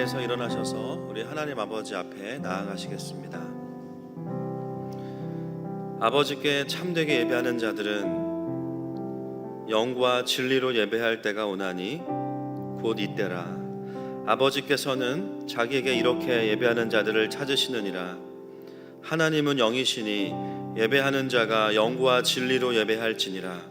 자리에서 일어나셔서 우리 하나님 아버지 앞에 나아가시겠습니다. 아버지께 참되게 예배하는 자들은 영과 진리로 예배할 때가 오나니 곧 이때라. 아버지께서는 자기에게 이렇게 예배하는 자들을 찾으시느니라. 하나님은 영이시니 예배하는 자가 영과 진리로 예배할지니라.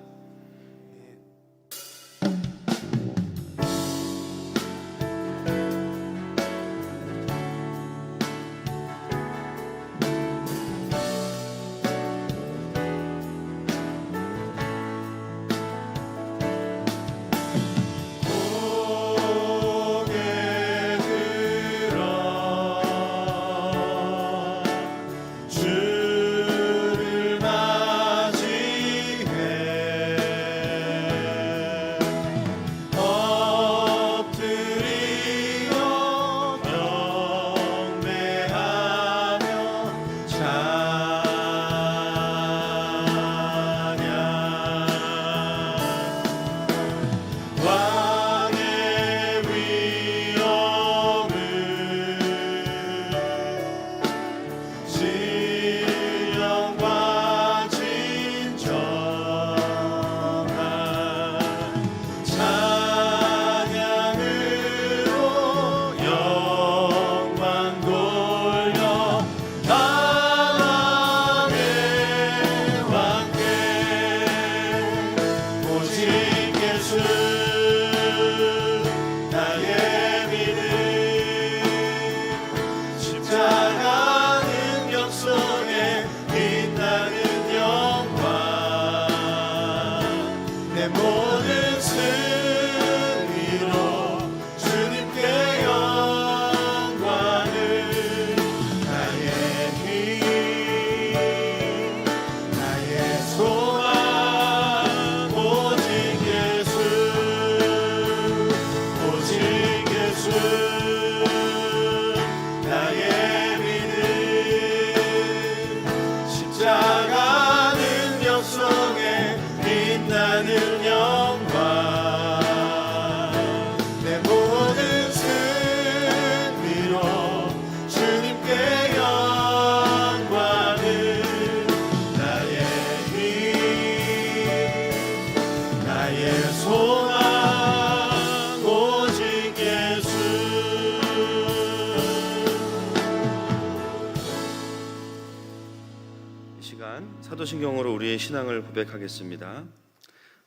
사도신경으로 우리의 신앙을 고백하겠습니다.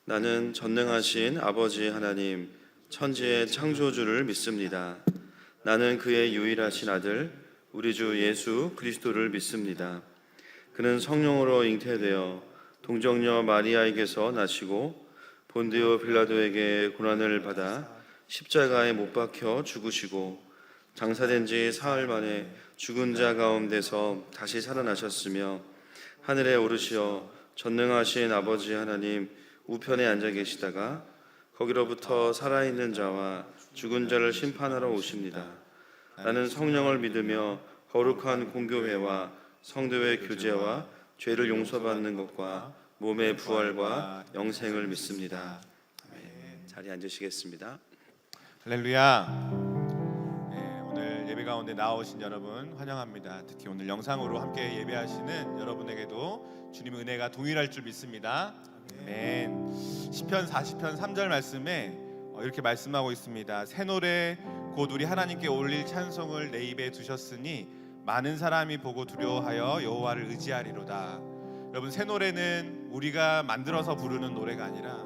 나는 전능하신 아버지 하나님 천지의 창조주를 믿습니다. 나는 그의 유일하신 아들 우리 주 예수 그리스도를 믿습니다. 그는 성령으로 잉태되어 동정녀 마리아에게서 나시고 본디오 빌라도에게 고난을 받아 십자가에 못 박혀 죽으시고 장사된 지 사흘 만에 죽은 자 가운데서 다시 살아나셨으며 하늘에 오르시어 전능하신 아버지 하나님 우편에 앉아 계시다가 거기로부터 살아있는 자와 죽은 자를 심판하러 오십니다. 나는 성령을 믿으며 거룩한 공교회와 성도의 교제와 죄를 용서받는 것과 몸의 부활과 영생을 믿습니다. 자리에 앉으시겠습니다. 할렐루야. 오늘 예배 가운데 나오신 여러분 환영합니다. 특히 오늘 영상으로 함께 예배하시는 여러분에게도 주님의 은혜가 동일할 줄 믿습니다. 아멘. 시편 40편 3절 말씀에 이렇게 말씀하고 있습니다. 새 노래 곧 우리 하나님께 올릴 찬송을 내 입에 두셨으니 많은 사람이 보고 두려워하여 여호와를 의지하리로다. 여러분, 새 노래는 우리가 만들어서 부르는 노래가 아니라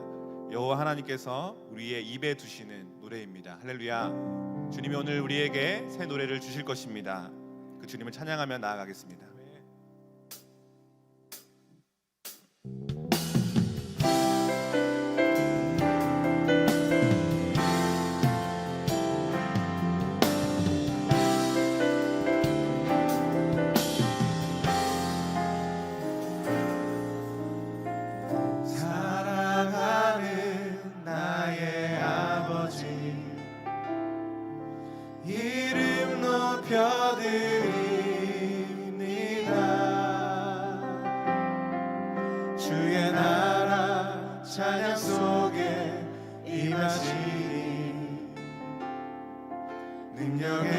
여호와 하나님께서 우리의 입에 두시는 노래입니다. 할렐루야. 주님이 오늘 우리에게 새 노래를 주실 것입니다. 그 주님을 찬양하며 나아가겠습니다. 능력의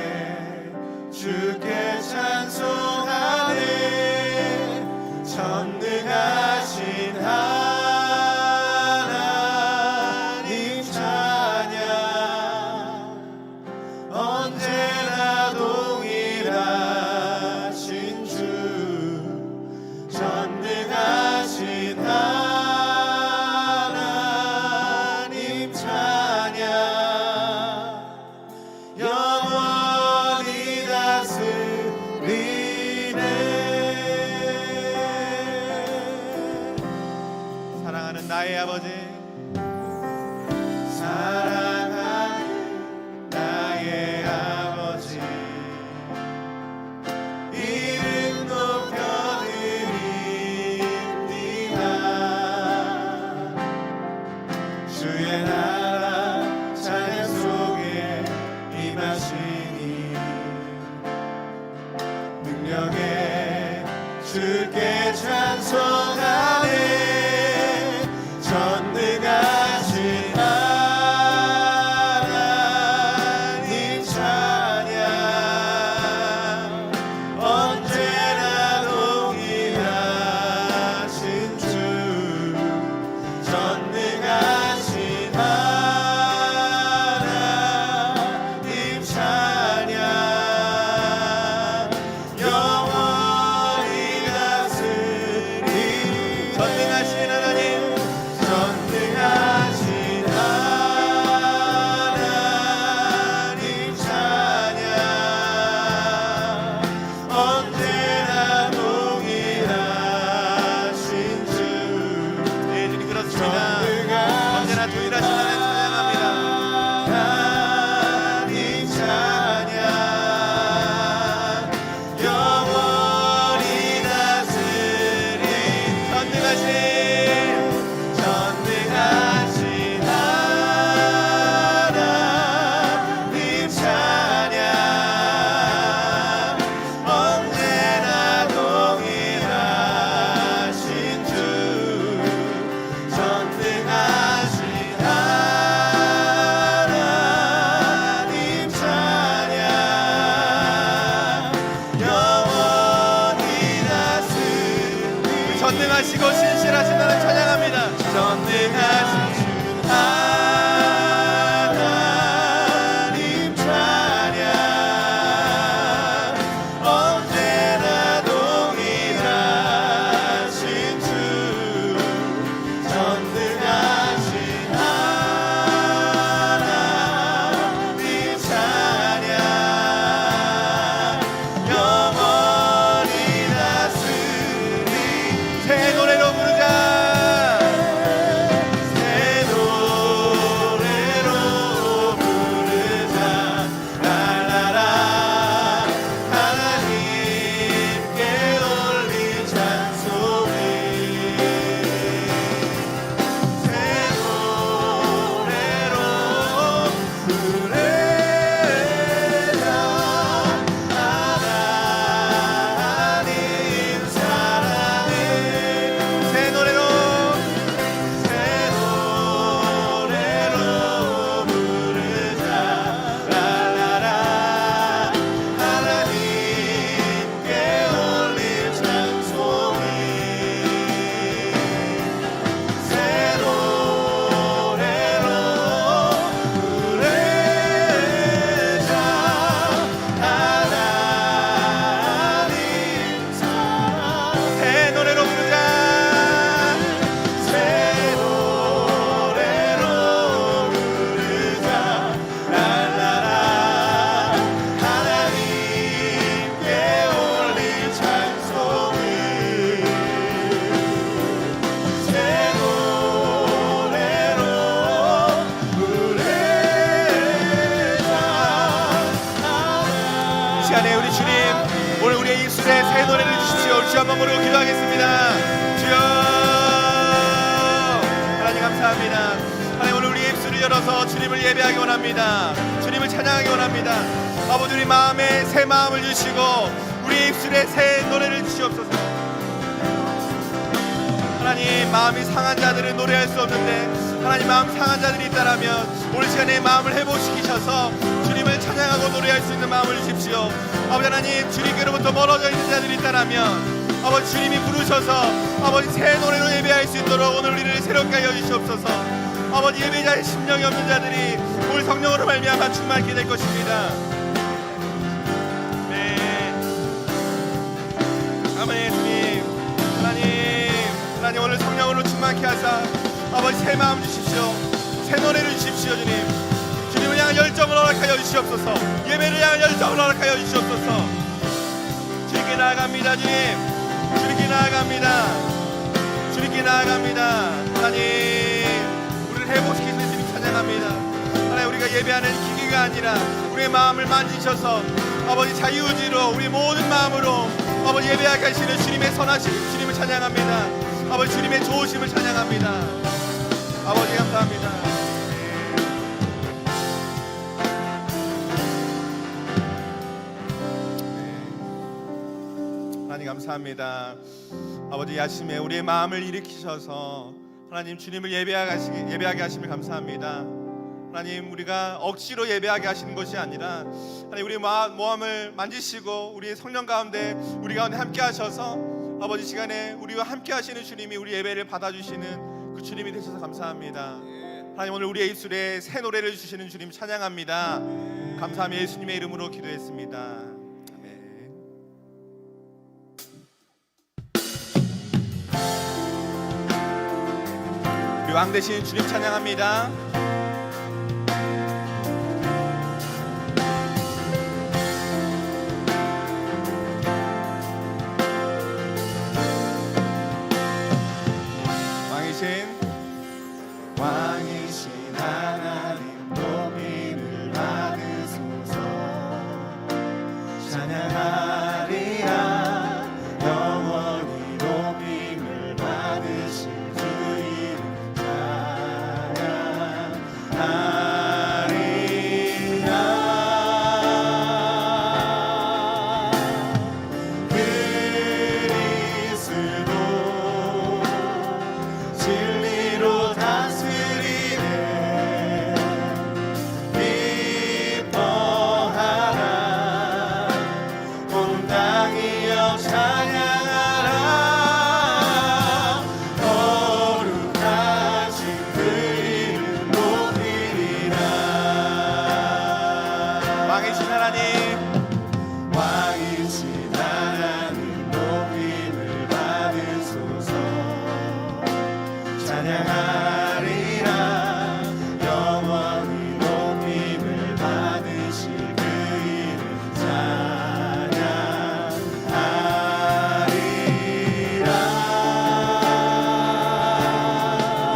나의 아버지, 사랑하는 나의 아버지, 이름 높여드립니다. 주의 나라 찬양 속에 임하시니 능력에 주께 찬송하네. 전능하신 하나님 찬양, 언제나 동일하신 주. 전능하신 하나님 찬양, 영원히 다스리. 전능하신 하나님, 전능하신 하나님 찬양, 언제나 동일하신 주. 네, 주님 그렇습니다. 언제나 동일하신 하나님 찬양합니다. 하나님 찬양, 영원히 다스리. 전능하신 하나님 찬양, 언제나 동일하신 주. 전능하신 하나님 찬양, 영원히 다스리. 전능하시고 신실하신 하나님 찬양합니다. 전능하신 하나님 찬양, 언제나 동일하신 주. 전능하신 하나님 찬양, 영원히 다스리. 새 노래로 부르자. 새 노래로 부르자. 랄라라. 하나님께 올린 찬송을. 새 노래로 부르자. 하나님 사랑해. 새 노래로, 새 노래로 부르자. 랄라라. 하나님께 올린 찬송을. 새 노래로 부르자. 하나님 사랑. 새 노래로 부르자. 새 노래로 부르자. 랄라라. 하나님께 올린 찬송을. 새 노래로 부르자. 이 시간에 우리 주님, 오늘 우리의 입술에 새 노래를 주십시오. 우리 주 한번 부르고 기도하겠습니다. 주여, 하나님 감사합니다. 하나님, 오늘 우리의 입술을 열어서 주님을 예배하기 원합니다. 주님을 찬양하기 원합니다. 아버지, 우리 마음에 새 마음을 주시고 우리의 입술에 새 노래를 주시옵소서. 하나님, 마음이 상한 자들은 노래할 수 없는데 하나님, 마음 상한 자들이 있다라면 오늘 시간에 마음을 회복시키셔서 주님을 찬양하고 노래할 수 있는 마음을 주십시오. 아버지 하나님, 주님께로부터 멀어져 있는 자들이 있다라면 아버지, 주님이 부르셔서 아버지 새 노래로 예배할 수 있도록 오늘 우리를 새롭게 하여 주시옵소서. 아버지, 예배자의 심령이 없는 자들이 오늘 성령으로 말미암아 충만케 될 것입니다. 네, 아멘. 주님, 하나님 오늘 성령으로 충만케 하사 아버지 새 마음 주십시오. 새 노래를 주십시오. 주님을 향한 열정을 허락하여 주시옵소서. 예배를 향한 열정을 허락하여 주시옵소서. 주님께 나아갑니다. 주님께 나아갑니다. 주님께 나아갑니다. 하나님, 우리를 회복시키시는 주님 찬양합니다. 하나님, 우리가 예배하는 기기가 아니라 우리의 마음을 만지셔서 아버지 자유의지로 우리 모든 마음으로 아버지 예배하게 하시는 주님의 선하심 주님을 찬양합니다. 아버지 주님의 좋으심을 찬양합니다. 아버지 감사합니다. 하나님 감사합니다. 아버지 이 아침에 우리의 마음을 일으키셔서 하나님 주님을 예배하게 하심을 감사합니다. 하나님, 우리가 억지로 예배하게 하시는 것이 아니라 하나님 우리의 마음을 만지시고 우리의 성령 가운데 우리 가운데 함께 하셔서 아버지 시간에 우리와 함께 하시는 주님이 우리 예배를 받아주시는 그 주님이 되셔서 감사합니다. 하나님, 오늘 우리의 입술에 새 노래를 주시는 주님 찬양합니다. 감사하며 예수님의 이름으로 기도했습니다. 아멘. 우리 왕 되신 주님 찬양합니다. 왕이신 하나님 높임을 받으소서. 찬양하리라 영원히 높임을 받으신 주 이름 찬양하리라.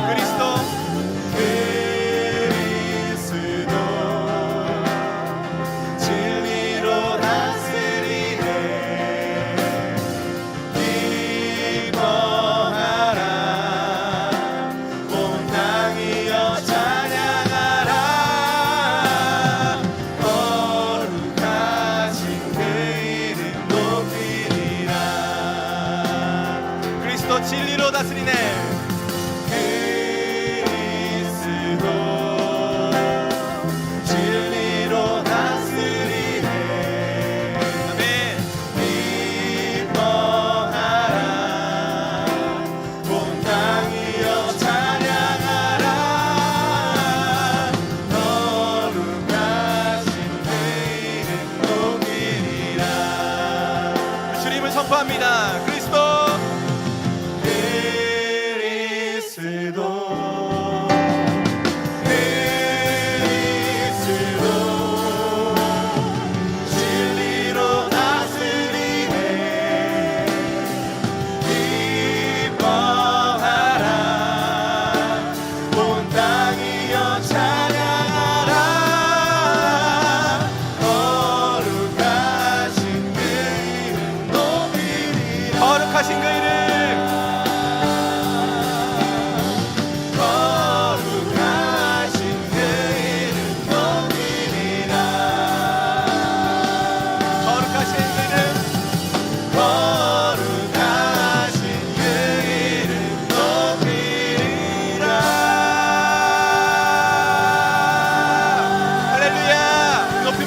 그리스도 진리로 진리로 다스리네. 그리스도 진리로 다스리네. 아멘. 기뻐하라 온 땅이여 찬양하라. 거룩하신 그 이름 높이리라. 주님을 선포합니다. 그리스도 진리로 다스리네. 기뻐하라 온 땅이여 찬양하라. 거룩하신 그 이름 높이리라. 거룩하신 그 이름.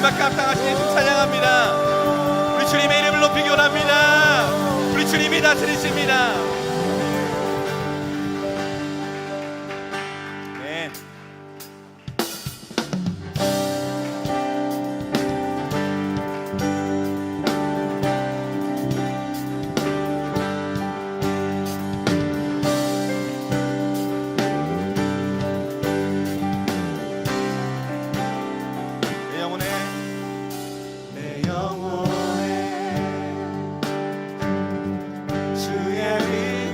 감당하신 예수 찬양합니다. 우리 주님의 이름을 높이기 원합니다. 우리 주님이 다스리십니다. 네. 주의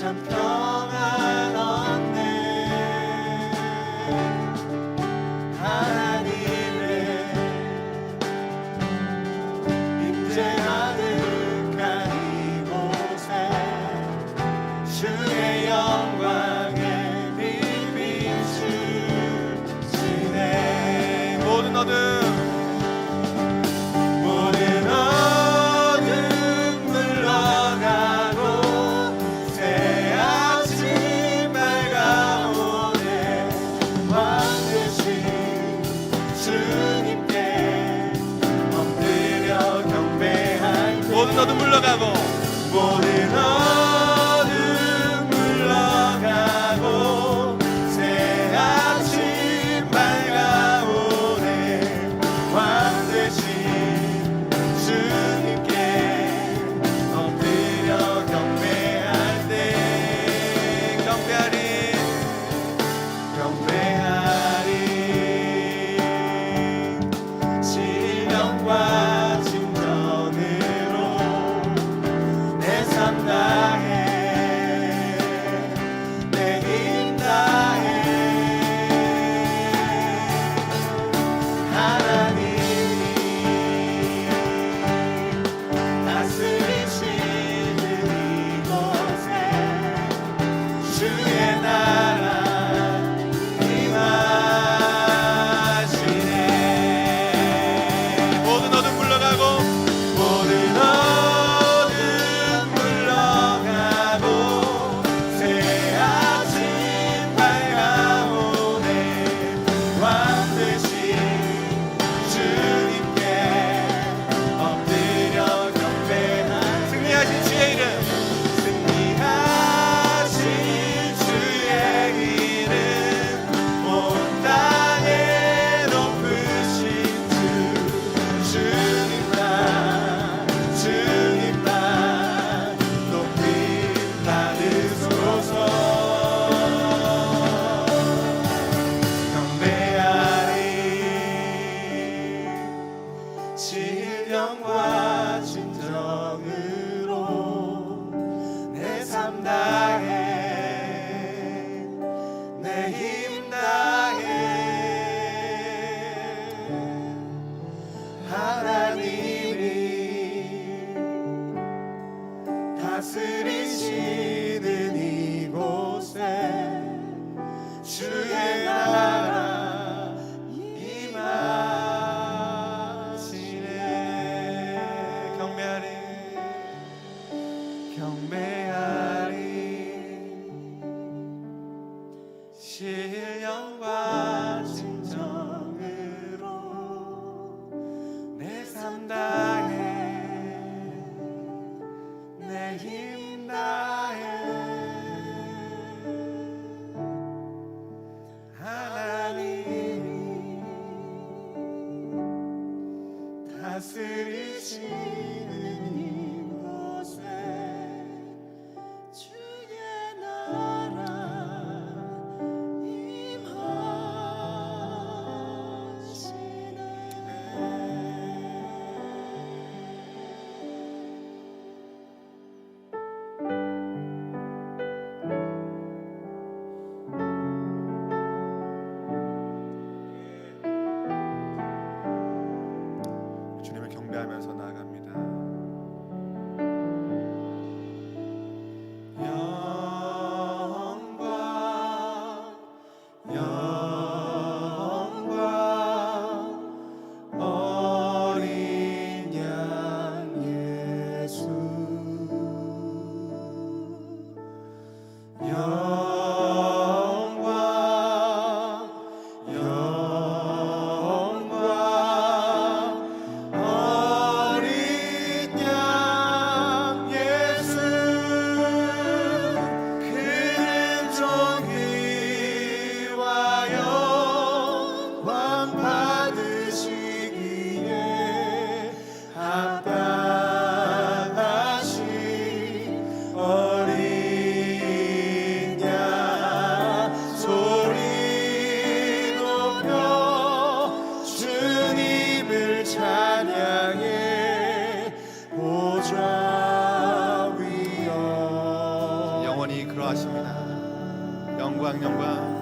참 평안 얻네. 하나님의 임재 가득한 이곳에 주의 영광에 비비추시네. 모든 어둠 물러가고 새 아침 밝아오네. 왕 되신 주님께 엎드려 경배할 때 모든 어둠 물러가고 모든 어둠 물러가고 새 아침 밝아오네. 왕 되신 주님께 엎드려 경배할 때 경배하리 신령과 진정으로 내 삶 다해 내 힘 다해 하나님이 다스리시는 이곳에 주의 나라 임하시네. 모든 어둠 물러가고 모든 어둠 물러가고 새 아침 밝아오네. 왕 되신 주님께 엎드려 경배할 승리하신 주의 이름 승리하신 주의 이름 온 땅에 높으신 주님만 높이 받으소서. 경배하리 신령과 진정으로 내 삶 다해 내 힘 다해 하나님이 다스리시는 이곳에 주의 나라 임하시네. 경배하리 경배하리 신령과 진정으로 내 삶 다해 내 힘 다해 하나님이 다스리시는 이곳에 주의 나라 임하시네. 하십니다. 영광 영광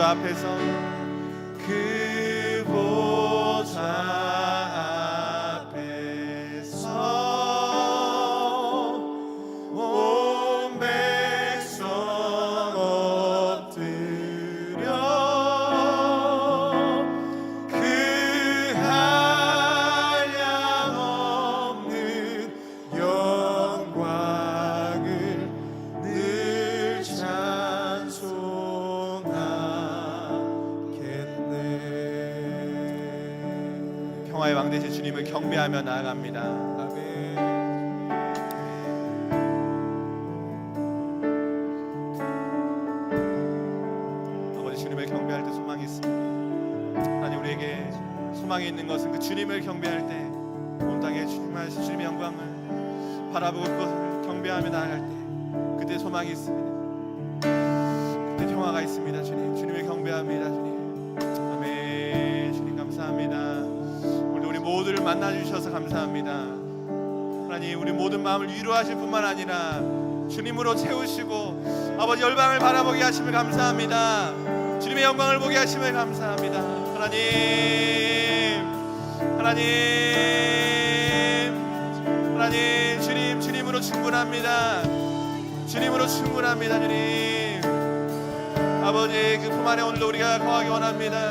보좌 앞에서 그 보좌 앞에서 온 백성 엎드려 그 한량없는 영광을 늘 찬송하겠네. 평화의 왕 되신 주님을 경배하며 나아갑니다. 아멘. 아버지, 주님을 경배할 때 소망이 있습니다. 하나님, 우리에게 소망이 있는 것은 그 주님을 경배할 때 온 땅에 주님의 영광을 바라보고 그것을 경배하며 나아갈 때 그때 소망이 있습니다. 그때 평화가 있습니다. 주님을 경배합니다. 주님, 아멘. 주님 감사합니다. 오늘 우리 모두를 만나 주셔서 감사합니다. 하나님, 우리 모든 마음을 위로하실 뿐만 아니라 주님으로 채우시고 아버지 열방을 바라보게 하심을 감사합니다. 주님의 영광을 보게 하심을 감사합니다. 하나님, 주님으로 충분합니다. 주님으로 충분합니다. 주님, 아버지 그 품 안에 오늘도 우리가 거하기 원합니다.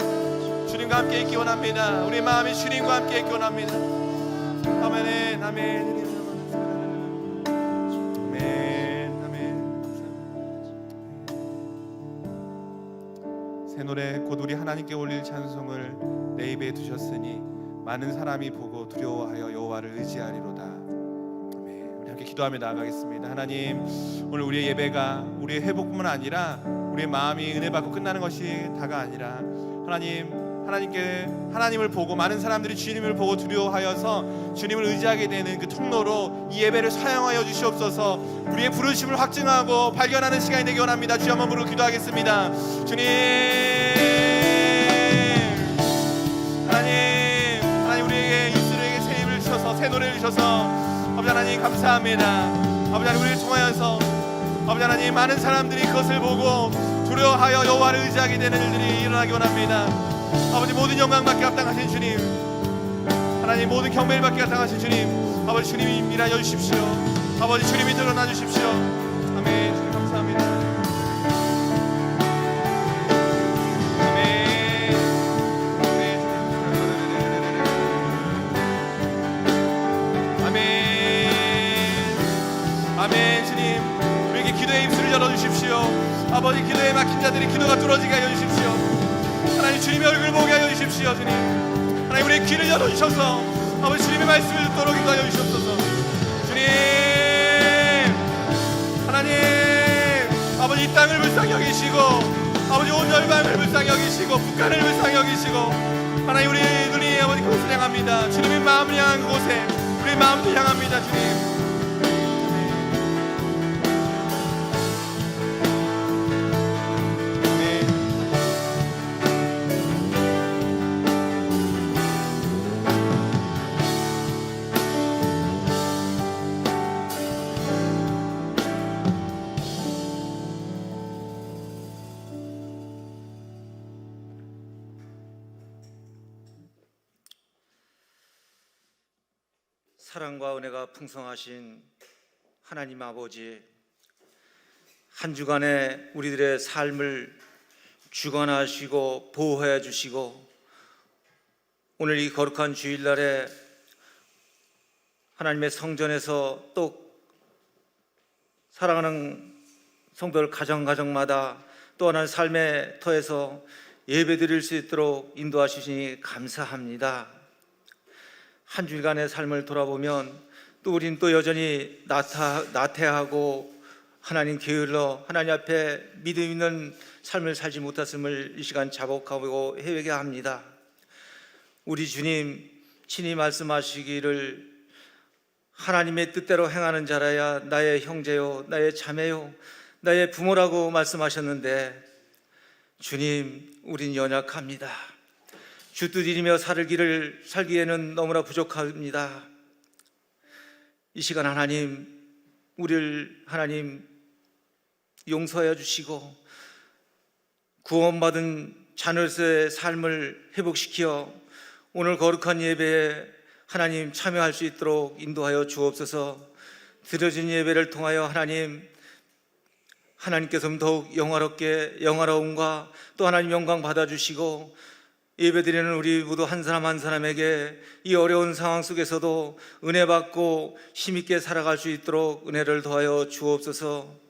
주님과 함께 있기 원합니다. 우리 마음이 주님과 함께 있기 원합니다. 아멘, 아멘. 새 노래 곧 우리 하나님께 올릴 찬송을 내 입에 두셨으니 많은 사람이 보고 두려워하여 여호와를 의지하리로다. 아멘. 우리 함께 기도하며 나아가겠습니다. 하나님, 오늘 우리의 예배가 우리의 회복뿐만 아니라 우리의 마음이 은혜 받고 끝나는 것이 다가 아니라 하나님을 보고 많은 사람들이 주님을 보고 두려워하여서 주님을 의지하게 되는 그 통로로 이 예배를 사용하여 주시옵소서. 우리의 부르심을 확증하고 발견하는 시간이 되기 원합니다. 주여 한번 부르고 기도하겠습니다. 주님, 하나님 우리에게 입술에게 새 입을 주셔서 새 노래를 주셔서 아버지 하나님 감사합니다. 아버지 하나님, 우리를 통하여서 아버지 하나님 많은 사람들이 그것을 보고 두려워하여 여호와를 의지하게 되는 일들이 일어나기 원합니다. 아버지, 모든 영광받게 합당하신 주님, 하나님 모든 경배를 받게 합당하신 주님, 아버지 주님이 일하여 주십시오. 아버지 주님이 드러나 주십시오. 아멘. 주님 감사합니다. 아멘. 아멘. 아멘. 주님, 우리에게 기도의 입술을 열어주십시오. 아버지, 기도에 막힌 자들이 기도가 뚫어지게 하여 주십시오. 하나님, 주님의 얼굴을 보게 하여 주십시오. 주님, 하나님 우리의 귀를 열어주셔서 아버지 주님의 말씀을 듣도록 인도하여 주시옵소서. 주님, 하나님 아버지 이 땅을 불쌍히 여기시고 아버지 온 열방을 불쌍히 여기시고 북한을 불쌍히 여기시고 하나님, 우리 눈이 아버지 그곳을 향합니다. 주님의 마음을 향한 그곳에 우리의 마음도 향합니다. 주님, 사랑과 은혜가 풍성하신 하나님 아버지, 한 주간에 우리들의 삶을 주관하시고 보호해 주시고 오늘 이 거룩한 주일날에 하나님의 성전에서 또 사랑하는 성도들 가정마다 또 하나의 삶의 터에서 예배드릴 수 있도록 인도하시니 감사합니다. 한 주일간의 삶을 돌아보면 또 우린 또 여전히 나태하고 하나님 게을러 하나님 앞에 믿음 있는 삶을 살지 못했음을 이 시간 자복하고 회개합니다. 우리 주님 친히 말씀하시기를 하나님의 뜻대로 행하는 자라야 나의 형제요 나의 자매요 나의 부모라고 말씀하셨는데 주님, 우린 연약합니다. 주 뜻 이루며 살기에는 너무나 부족합니다. 이 시간 하나님, 우리를 하나님 용서해 주시고 구원받은 자녀로서의 삶을 회복시켜 오늘 거룩한 예배에 하나님 참여할 수 있도록 인도하여 주옵소서. 드려진 예배를 통하여 하나님께서 더욱 영화로움과 또 하나님 영광 받아주시고, 예배드리는 우리 모두 한 사람 한 사람에게 이 어려운 상황 속에서도 은혜 받고 힘있게 살아갈 수 있도록 은혜를 더하여 주옵소서.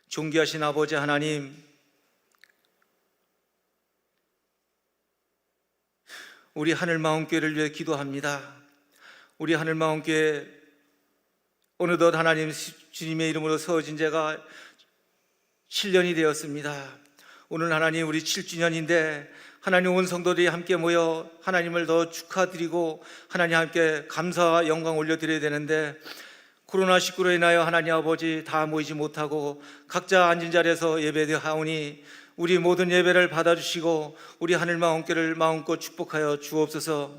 존귀하신 아버지 하나님, 우리 하늘마음교회를 위해 기도합니다. 우리 하늘마음교회 어느덧 하나님 주님의 이름으로 세워진 지가 7년이 되었습니다. 오늘 하나님 우리 7주년인데 하나님 온 성도들이 함께 모여 하나님을 더 축하드리고 하나님 함께 감사와 영광 올려드려야 되는데, 코로나19로 인하여 하나님 아버지 다 모이지 못하고 각자 앉은 자리에서 예배하오니 우리 모든 예배를 받아주시고 우리 하늘마음교회를 마음껏 축복하여 주옵소서.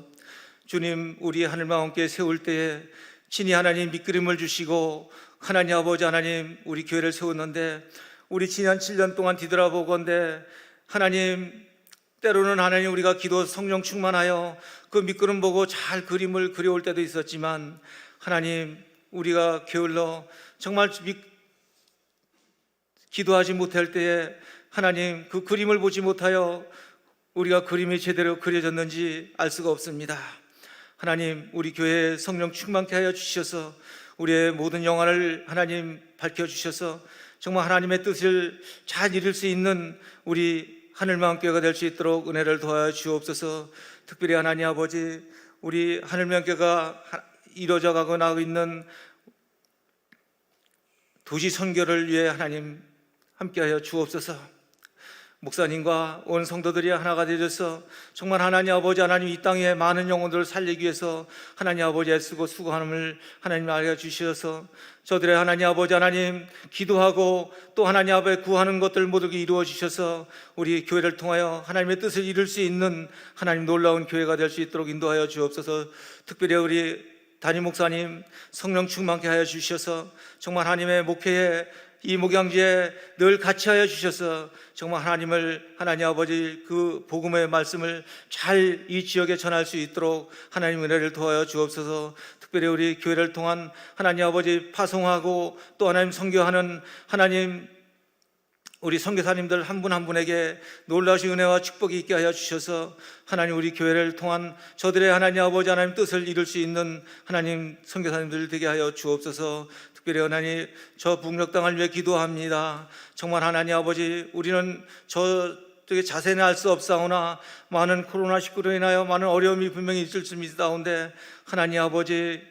주님, 우리 하늘마음교회 세울 때에 친히 하나님 밑그림을 주시고 하나님 아버지 하나님 우리 교회를 세웠는데, 우리 지난 7년 동안 뒤돌아보건대 하나님, 때로는 하나님 우리가 기도 성령 충만하여 그 밑그림 보고 잘 그림을 그려올 때도 있었지만, 하나님 우리가 게을러 정말 기도하지 못할 때에 하나님 그 그림을 보지 못하여 우리가 그림이 제대로 그려졌는지 알 수가 없습니다. 하나님, 우리 교회에 성령 충만케 하여 주셔서 우리의 모든 영화를 하나님 밝혀주셔서 정말 하나님의 뜻을 잘 이룰 수 있는 우리 하늘마음교회가 될 수 있도록 은혜를 도와여 주옵소서. 특별히 하나님 아버지, 우리 하늘마음교회가 이루어져 가고 나고 있는 도시 선교를 위해 하나님 함께하여 주옵소서. 목사님과 온 성도들이 하나가 되어서 정말 하나님 아버지 하나님 이 땅에 많은 영혼들을 살리기 위해서 하나님 아버지 애쓰고 수고함을 하나님 알려주셔서 저들의 하나님 아버지 하나님 기도하고 또 하나님 앞에 구하는 것들 모두 이루어 주셔서 우리 교회를 통하여 하나님의 뜻을 이룰 수 있는 하나님 놀라운 교회가 될 수 있도록 인도하여 주옵소서. 특별히 우리 담임 목사님 성령 충만케 하여 주셔서 정말 하나님의 목회에 이 목양지에 늘 같이 하여 주셔서 정말 하나님 아버지 그 복음의 말씀을 잘 이 지역에 전할 수 있도록 하나님 은혜를 도와여 주옵소서. 특별히 우리 교회를 통한 하나님 아버지 파송하고 또 하나님 선교하는 하나님 우리 선교사님들 한 분 한 분에게 놀라우신 은혜와 축복이 있게 하여 주셔서 하나님 우리 교회를 통한 저들의 하나님 아버지 하나님 뜻을 이룰 수 있는 하나님 선교사님들 되게 하여 주옵소서. 특별히 하나님 저 북녘 땅을 위해 기도합니다. 정말 하나님 아버지, 우리는 저쪽에 자세는 알 수 없사오나 많은 코로나19로 인하여 많은 어려움이 분명히 있을 수 있사온데 하나님 아버지,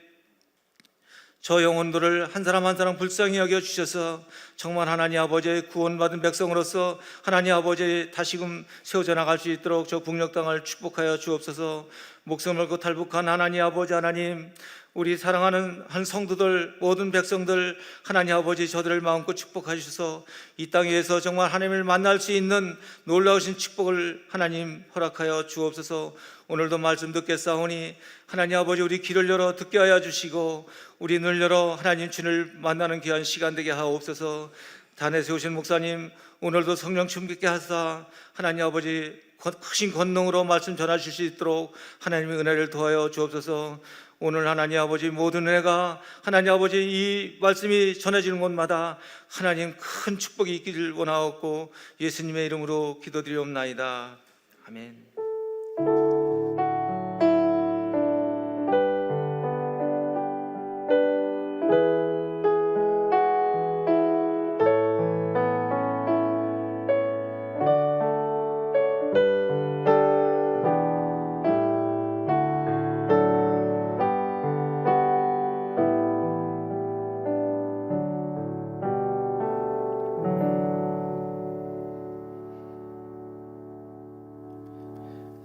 저 영혼들을 한 사람 한 사람 불쌍히 여겨주셔서 정말 하나님 아버지의 구원받은 백성으로서 하나님 아버지 다시금 세워져 나갈 수 있도록 저 북녘 땅을 축복하여 주옵소서. 목숨을 걸고 탈북한 하나님 아버지 하나님, 우리 사랑하는 한 성도들 모든 백성들 하나님 아버지 저들을 마음껏 축복하셔서 이 땅에서 정말 하나님을 만날 수 있는 놀라우신 축복을 하나님 허락하여 주옵소서. 오늘도 말씀 듣겠사오니 하나님 아버지 우리 귀를 열어 듣게 하여 주시고 우리 눈을 열어 하나님 주를 만나는 귀한 시간 되게 하옵소서. 단에 세우신 목사님 오늘도 성령 충만케 하사 하나님 아버지 크신 권능으로 말씀 전하실 수 있도록 하나님의 은혜를 도하여 주옵소서. 오늘 하나님 아버지 모든 은혜가 하나님 아버지 이 말씀이 전해지는 곳마다 하나님 큰 축복이 있기를 원하옵고 예수님의 이름으로 기도드리옵나이다. 아멘.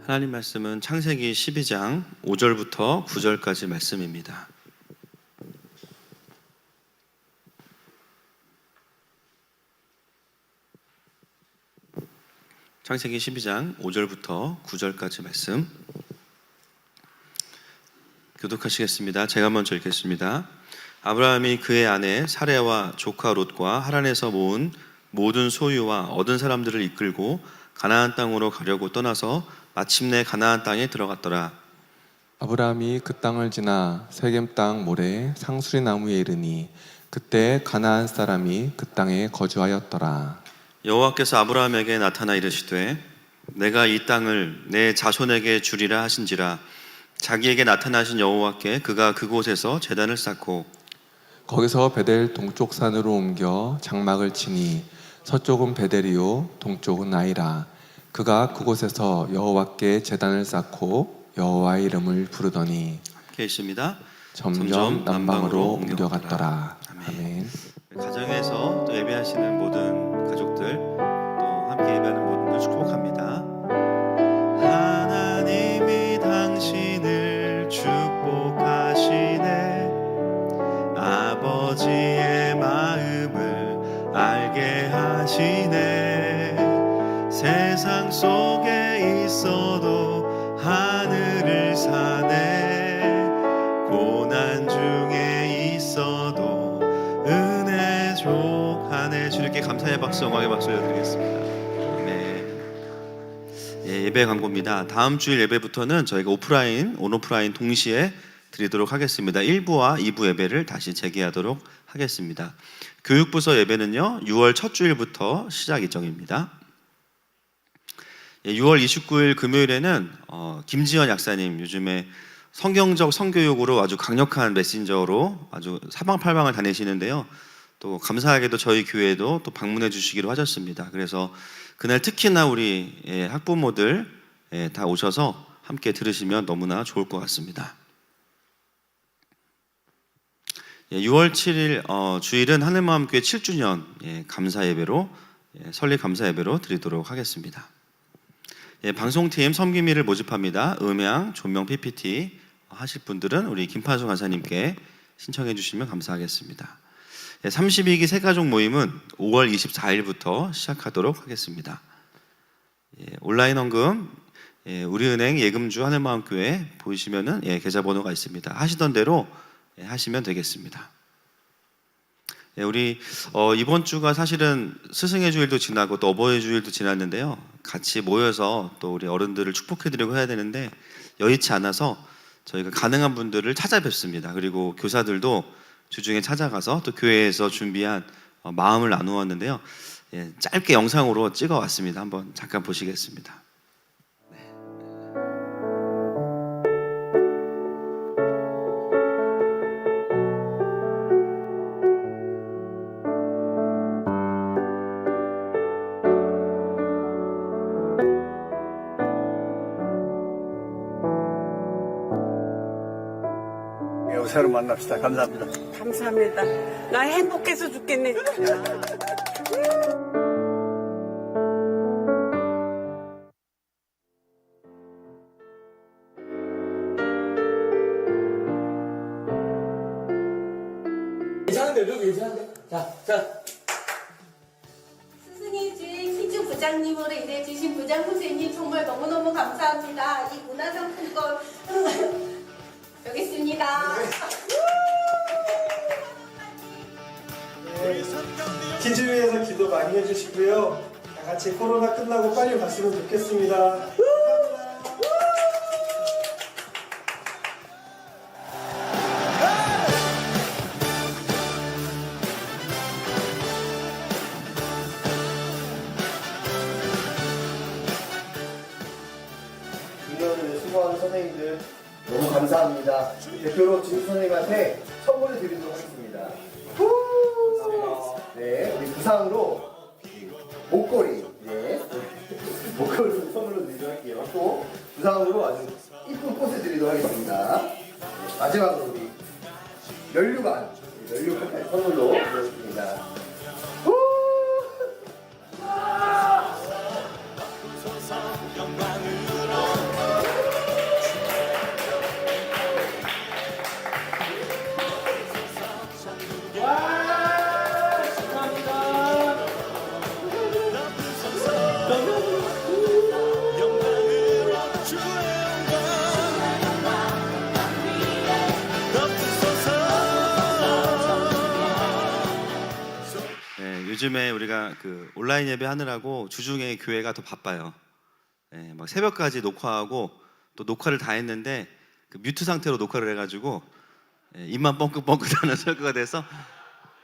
하나님 말씀은 창세기 12장 5절부터 9절까지 말씀입니다. 창세기 12장 5절부터 9절까지 말씀 교독하시겠습니다. 제가 먼저 읽겠습니다. 아브라함이 그의 아내 사레와 조카 롯과 하란에서 모은 모든 소유와 얻은 사람들을 이끌고 가나안 땅으로 가려고 떠나서 마침내 가나안 땅에 들어갔더라. 아브라함이 그 땅을 지나 세겜 땅 모래 상수리 나무에 이르니 그때 가나안 사람이 그 땅에 거주하였더라. 여호와께서 아브라함에게 나타나 이르시되 내가 이 땅을 내 자손에게 주리라 하신지라. 자기에게 나타나신 여호와께 그가 그곳에서 제단을 쌓고 거기서 베델 동쪽 산으로 옮겨 장막을 치니 서쪽은 베델이요 동쪽은 아이라. 그가 그곳에서 여호와께 제단을 쌓고 여호와의 이름을 부르더니 함께 있습니다. 점점 남방으로 옮겨갔더라. 아멘. 아멘. 가정에서 또 예배하시는 모든 가족들, 또 함께 예배하는 모든 분들 축복합니다. 하나님이 당신을 축복하시네. 아버지의 마음을 알게 하시네. 세상 속에 있어도 하늘을 사네. 고난 중에 있어도 은혜 족하네. 주님께 감사의 박수, 영광의 박수 드리겠습니다. 네. 예배 광고입니다. 다음 주일 예배부터는 저희가 오프라인, 온오프라인 동시에 드리도록 하겠습니다. 1부와 2부 예배를 다시 재개하도록 하겠습니다. 교육부서 예배는요 6월 첫 주일부터 시작 예정입니다. 6월 29일 금요일에는 김지연 약사님, 요즘에 성경적 성교육으로 아주 강력한 메신저로 아주 사방팔방을 다니시는데요. 또 감사하게도 저희 교회에도 또 방문해 주시기로 하셨습니다. 그래서 그날 특히나 우리 학부모들 다 오셔서 함께 들으시면 너무나 좋을 것 같습니다. 6월 7일 주일은 하늘마음교회 7주년 감사 예배로 설립 감사 예배로 드리도록 하겠습니다. 방송팀 섬김이를 모집합니다. 음향, 조명, PPT 하실 분들은 우리 김판수 간사님께 신청해 주시면 감사하겠습니다. 32기 새가족 모임은 5월 24일부터 시작하도록 하겠습니다. 온라인 헌금 우리은행 예금주 하늘마음교회 보이시면은 계좌번호가 있습니다. 하시던 대로 하시면 되겠습니다. 우리 이번 주가 사실은 스승의 주일도 지나고 또 어버이 주일도 지났는데요. 같이 모여서 또 우리 어른들을 축복해드리고 해야 되는데 여의치 않아서 저희가 가능한 분들을 찾아뵙습니다. 그리고 교사들도 주중에 찾아가서 또 교회에서 준비한 마음을 나누었는데요. 짧게 영상으로 찍어왔습니다. 한번 잠깐 보시겠습니다. 새로 만납시다. 감사합니다. 감사합니다. 나 행복해서 죽겠네. 스승의 주일 희주 부장님으로 일해주신 부장 선생님 정말 너무너무 감사합니다. 이 문화상품권 여기 있습니다. 기주 위해서 기도 많이 해주시고요. 다 같이 코로나 끝나고 빨리 갔으면 좋겠습니다. 이년을 수고하는 선생님들 너무 감사합니다. 대표로 진수 선생님한테 선물을 드리도록 하겠습니다. 네, 우리 부상으로 목걸이, 목걸이 선물로 드리도록 할게요. 또 부상으로 아주 이쁜 꽃을 드리도록 하겠습니다. 마지막으로 우리 면류관 선물로 드리겠습니다. 요즘에 우리가 그 온라인 예배 하느라고 주중에 교회가 더 바빠요. 예, 막 새벽까지 녹화하고 또 녹화를 다 했는데 그 뮤트 상태로 녹화를 해가지고 입만 뻥긋뻥긋하는 설교가 돼서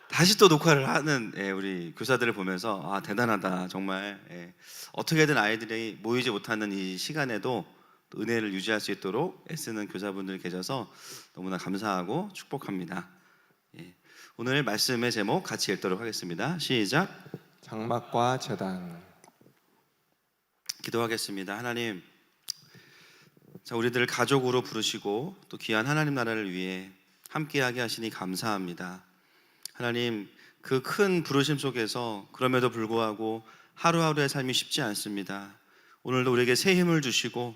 다시 또 녹화를 하는 우리 교사들을 보면서 아 대단하다 정말. 어떻게든 아이들이 모이지 못하는 이 시간에도 또 은혜를 유지할 수 있도록 애쓰는 교사분들이 계셔서 너무나 감사하고 축복합니다. 오늘 말씀의 제목 같이 읽도록 하겠습니다. 시작. 장막과 제단. 기도하겠습니다. 하나님, 자 우리들을 가족으로 부르시고 또 귀한 하나님 나라를 위해 함께하게 하시니 감사합니다. 하나님, 그 큰 부르심 속에서 그럼에도 불구하고 하루하루의 삶이 쉽지 않습니다. 오늘도 우리에게 새 힘을 주시고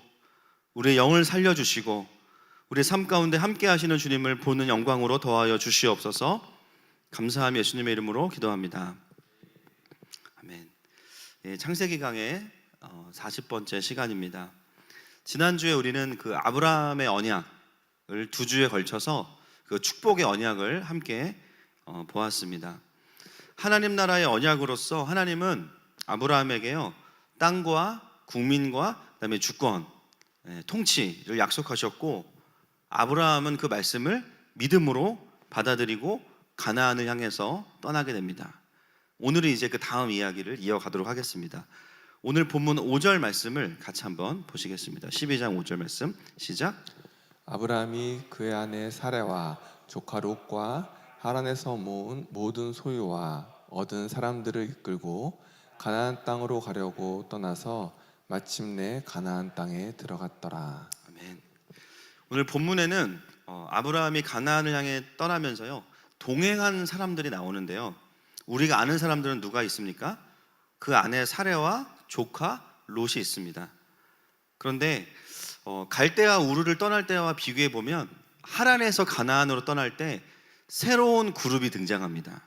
우리의 영을 살려주시고 우리의 삶 가운데 함께 하시는 주님을 보는 영광으로 더하여 주시옵소서. 감사하며 예수님의 이름으로 기도합니다. 아멘. 창세기 강의 40번째 시간입니다. 지난주에 우리는 그 아브라함의 언약을 2주에 걸쳐서 그 축복의 언약을 함께 보았습니다. 하나님 나라의 언약으로서 하나님은 아브라함에게요 땅과 국민과 그다음에 주권, 통치를 약속하셨고 아브라함은 그 말씀을 믿음으로 받아들이고 가나안을 향해서 떠나게 됩니다. 오늘은 이제 그 다음 이야기를 이어가도록 하겠습니다. 오늘 본문 5절 말씀을 같이 한번 보시겠습니다. 12장 5절 말씀 시작. 아브라함이 그의 아내 사레와 조카 롯과 하란에서 모은 모든 소유와 얻은 사람들을 이끌고 가나안 땅으로 가려고 떠나서 마침내 가나안 땅에 들어갔더라. 아멘. 오늘 본문에는 아브라함이 가나안을 향해 떠나면서요 동행한 사람들이 나오는데요. 우리가 아는 사람들은 누가 있습니까? 그 안에 사레와 조카 롯이 있습니다. 그런데 갈대아 우르를 떠날 때와 비교해 보면 하란에서 가나안으로 떠날 때 새로운 그룹이 등장합니다.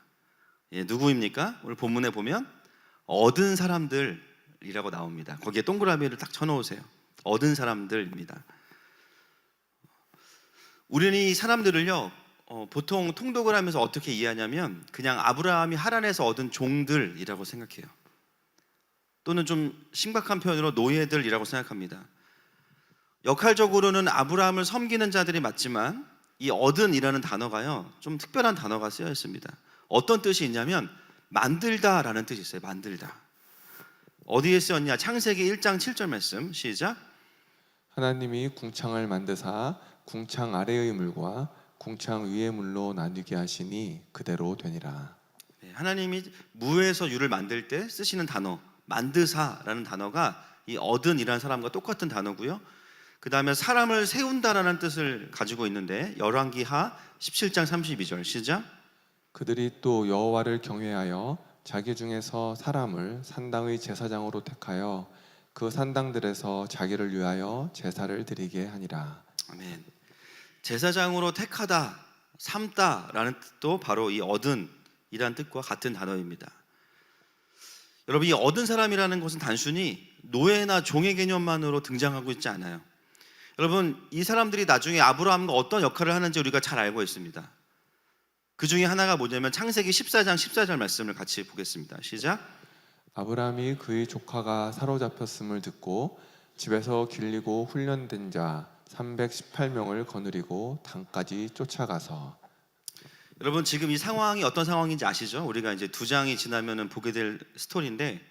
누구입니까? 오늘 본문에 보면 얻은 사람들이라고 나옵니다. 거기에 동그라미를 딱 쳐놓으세요. 얻은 사람들입니다. 우리는 이 사람들을요 보통 통독을 하면서 어떻게 이해하냐면 그냥 아브라함이 하란에서 얻은 종들이라고 생각해요. 또는 좀 신박한 표현으로 노예들이라고 생각합니다. 역할적으로는 아브라함을 섬기는 자들이 맞지만 이 얻은이라는 단어가요 좀 특별한 단어가 쓰여 있습니다. 어떤 뜻이 있냐면 만들다라는 뜻이 있어요. 만들다. 어디에 쓰였냐? 창세기 1장 7절 말씀 시작. 하나님이 궁창을 만드사 궁창 아래의 물과 궁창 위의 물로 나뉘게 하시니 그대로 되니라. 하나님이 무에서 유를 만들 때 쓰시는 단어 만드사라는 단어가 이 얻은이라는 사람과 똑같은 단어고요. 그 다음에 사람을 세운다라는 뜻을 가지고 있는데 열왕기하 17장 32절 시작. 그들이 또 여호와를 경외하여 자기 중에서 사람을 산당의 제사장으로 택하여 그 산당들에서 자기를 위하여 제사를 드리게 하니라. 아멘. 제사장으로 택하다, 삼다라는 뜻도 바로 이 얻은이라는 뜻과 같은 단어입니다. 여러분, 이 얻은 사람이라는 것은 단순히 노예나 종의 개념만으로 등장하고 있지 않아요. 여러분, 이 사람들이 나중에 아브라함과 어떤 역할을 하는지 우리가 잘 알고 있습니다. 그 중에 하나가 뭐냐면 창세기 14장 14절 말씀을 같이 보겠습니다. 시작. 아브라함이 그의 조카가 사로잡혔음을 듣고 집에서 길리고 훈련된 자 318명을 거느리고 단까지 쫓아가서. 여러분, 지금 이 상황이 어떤 상황인지 아시죠? 우리가 이제 2장이 지나면은 보게 될 스토리인데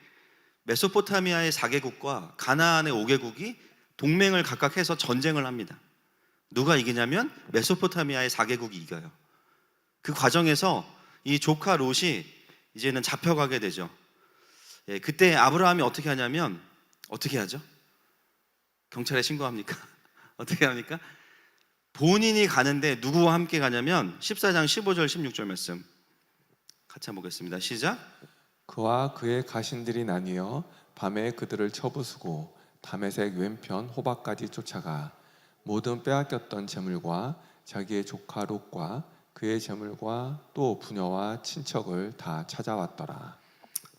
메소포타미아의 4개국과 가나안의 5개국이 동맹을 각각 해서 전쟁을 합니다. 누가 이기냐면 메소포타미아의 4개국이 이겨요. 그 과정에서 이 조카 롯이 이제는 잡혀가게 되죠. 그때 아브라함이 어떻게 하냐면 어떻게 하죠? 경찰에 신고합니까? 어떻게 합니까? 본인이 가는데 누구와 함께 가냐면 14장 15절 16절 말씀 같이 한번 보겠습니다. 시작. 그와 그의 가신들이 나뉘어 밤에 그들을 쳐부수고 다메섹 왼편 호박까지 쫓아가 모든 빼앗겼던 재물과 자기의 조카 롯과 그의 재물과 또 부녀와 친척을 다 찾아왔더라.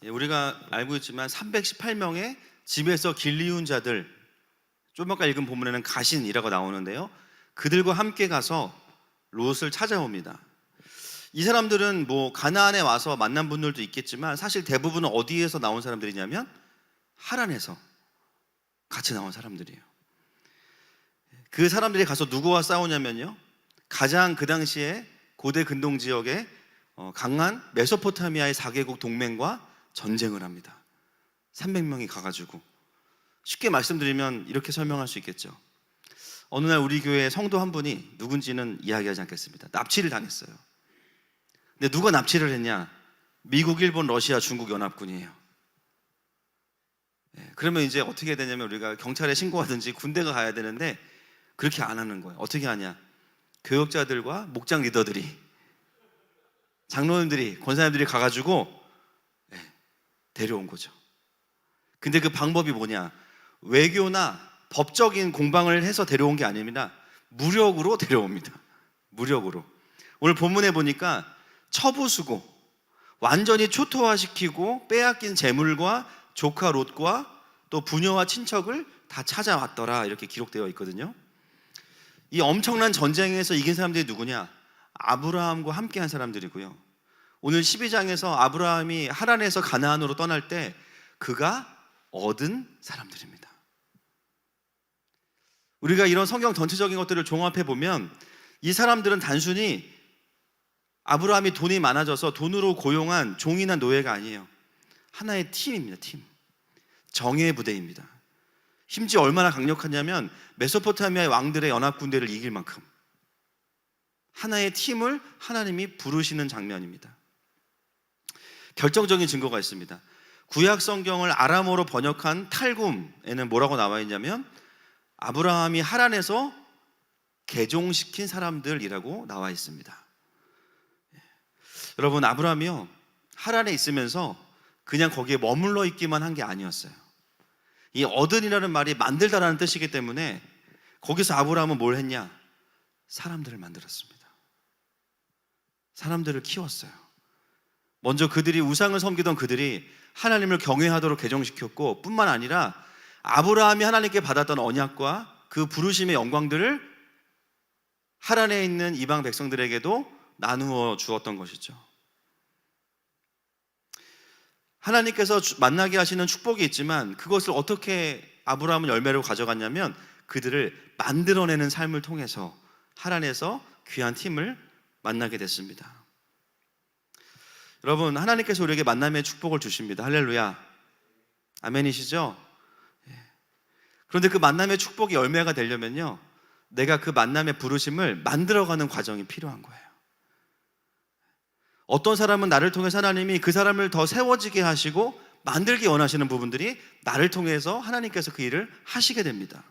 우리가 알고 있지만 318명의 집에서 길리운 자들, 좀 아까 읽은 본문에는 가신이라고 나오는데요, 그들과 함께 가서 롯을 찾아옵니다. 이 사람들은 뭐 가나안에 와서 만난 분들도 있겠지만 사실 대부분은 어디에서 나온 사람들이냐면 하란에서 같이 나온 사람들이에요. 그 사람들이 가서 누구와 싸우냐면요, 가장 그 당시에 고대 근동 지역에 강한 메소포타미아의 4개국 동맹과 전쟁을 합니다. 300명이 가가지고, 쉽게 말씀드리면 이렇게 설명할 수 있겠죠. 어느 날 우리 교회 성도 한 분이, 누군지는 이야기하지 않겠습니다, 납치를 당했어요. 근데 누가 납치를 했냐? 미국, 일본, 러시아, 중국 연합군이에요. 그러면 이제 어떻게 되냐면 우리가 경찰에 신고하든지 군대가 가야 되는데 그렇게 안 하는 거예요. 어떻게 하냐? 교역자들과 목장 리더들이, 장로님들이, 권사님들이 가가지고 데려온 거죠. 근데 그 방법이 뭐냐? 외교나 법적인 공방을 해서 데려온 게 아닙니다. 무력으로 데려옵니다. 무력으로. 오늘 본문에 보니까 처부수고 완전히 초토화시키고 빼앗긴 재물과 조카 롯과 또 부녀와 친척을 다 찾아왔더라, 이렇게 기록되어 있거든요. 이 엄청난 전쟁에서 이긴 사람들이 누구냐? 아브라함과 함께한 사람들이고요. 오늘 12장에서 아브라함이 하란에서 가나안으로 떠날 때 그가 얻은 사람들입니다. 우리가 이런 성경 전체적인 것들을 종합해 보면 이 사람들은 단순히 아브라함이 돈이 많아져서 돈으로 고용한 종이나 노예가 아니에요. 하나의 팀입니다. 팀. 정예 부대입니다. 심지어 얼마나 강력하냐면 메소포타미아의 왕들의 연합군대를 이길 만큼 하나의 팀을 하나님이 부르시는 장면입니다. 결정적인 증거가 있습니다. 구약 성경을 아람어로 번역한 탈굼에는 뭐라고 나와 있냐면 아브라함이 하란에서 개종시킨 사람들이라고 나와 있습니다. 여러분, 아브라함이요, 하란에 있으면서 그냥 거기에 머물러 있기만 한 게 아니었어요. 이 얻은이라는 말이 만들다라는 뜻이기 때문에 거기서 아브라함은 뭘 했냐? 사람들을 만들었습니다. 사람들을 키웠어요. 먼저 그들이 우상을 섬기던 그들이 하나님을 경외하도록 개종시켰고, 뿐만 아니라 아브라함이 하나님께 받았던 언약과 그 부르심의 영광들을 하란에 있는 이방 백성들에게도 나누어 주었던 것이죠. 하나님께서 만나게 하시는 축복이 있지만 그것을 어떻게 아브라함은 열매로 가져갔냐면 그들을 만들어내는 삶을 통해서 하란에서 귀한 팀을 만나게 됐습니다. 여러분, 하나님께서 우리에게 만남의 축복을 주십니다. 할렐루야. 아멘이시죠? 그런데 그 만남의 축복이 열매가 되려면요, 내가 그 만남의 부르심을 만들어가는 과정이 필요한 거예요. 어떤 사람은 나를 통해서 하나님이 그 사람을 더 세워지게 하시고 만들기 원하시는 부분들이 나를 통해서 하나님께서 그 일을 하시게 됩니다.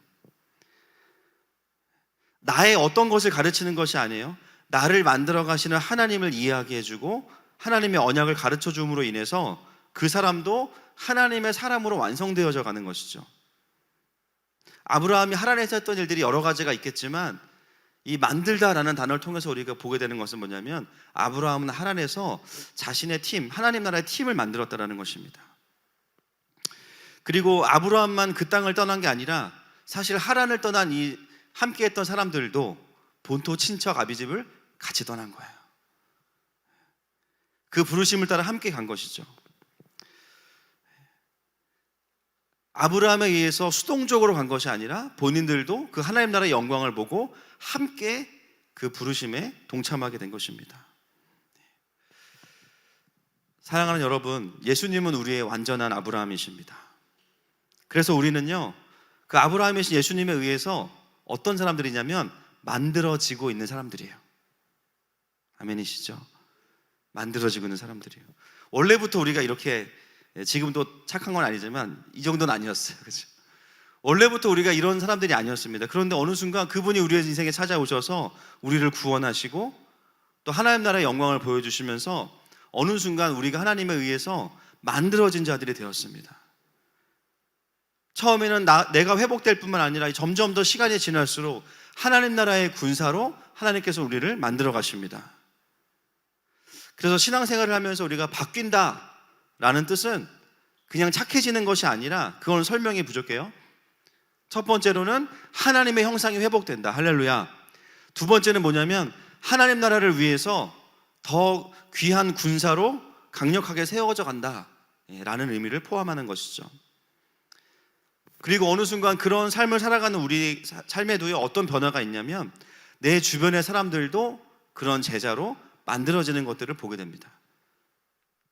나의 어떤 것을 가르치는 것이 아니에요. 나를 만들어 가시는 하나님을 이해하게 해주고 하나님의 언약을 가르쳐 줌으로 인해서 그 사람도 하나님의 사람으로 완성되어져 가는 것이죠. 아브라함이 하란에서 했던 일들이 여러 가지가 있겠지만 이 만들다라는 단어를 통해서 우리가 보게 되는 것은 뭐냐면 아브라함은 하란에서 자신의 팀, 하나님 나라의 팀을 만들었다라는 것입니다. 그리고 아브라함만 그 땅을 떠난 게 아니라 사실 하란을 떠난 이 함께했던 사람들도 본토 친척 아비집을 같이 떠난 거예요. 그 부르심을 따라 함께 간 것이죠. 아브라함에 의해서 수동적으로 간 것이 아니라 본인들도 그 하나님 나라의 영광을 보고 함께 그 부르심에 동참하게 된 것입니다. 사랑하는 여러분, 예수님은 우리의 완전한 아브라함이십니다. 그래서 우리는요, 그 아브라함이신 예수님에 의해서 어떤 사람들이냐면 만들어지고 있는 사람들이에요. 아멘이시죠? 만들어지고 있는 사람들이에요. 원래부터 우리가 이렇게, 지금도 착한 건 아니지만 이 정도는 아니었어요. 그렇죠? 원래부터 우리가 이런 사람들이 아니었습니다. 그런데 어느 순간 그분이 우리의 인생에 찾아오셔서 우리를 구원하시고 또 하나님 나라의 영광을 보여주시면서 어느 순간 우리가 하나님에 의해서 만들어진 자들이 되었습니다. 처음에는 내가 회복될 뿐만 아니라 점점 더 시간이 지날수록 하나님 나라의 군사로 하나님께서 우리를 만들어 가십니다. 그래서 신앙생활을 하면서 우리가 바뀐다라는 뜻은 그냥 착해지는 것이 아니라, 그건 설명이 부족해요. 첫 번째로는 하나님의 형상이 회복된다. 할렐루야. 두 번째는 뭐냐면 하나님 나라를 위해서 더 귀한 군사로 강력하게 세워져 간다라는 의미를 포함하는 것이죠. 그리고 어느 순간 그런 삶을 살아가는 우리 삶에도요, 어떤 변화가 있냐면 내 주변의 사람들도 그런 제자로 만들어지는 것들을 보게 됩니다.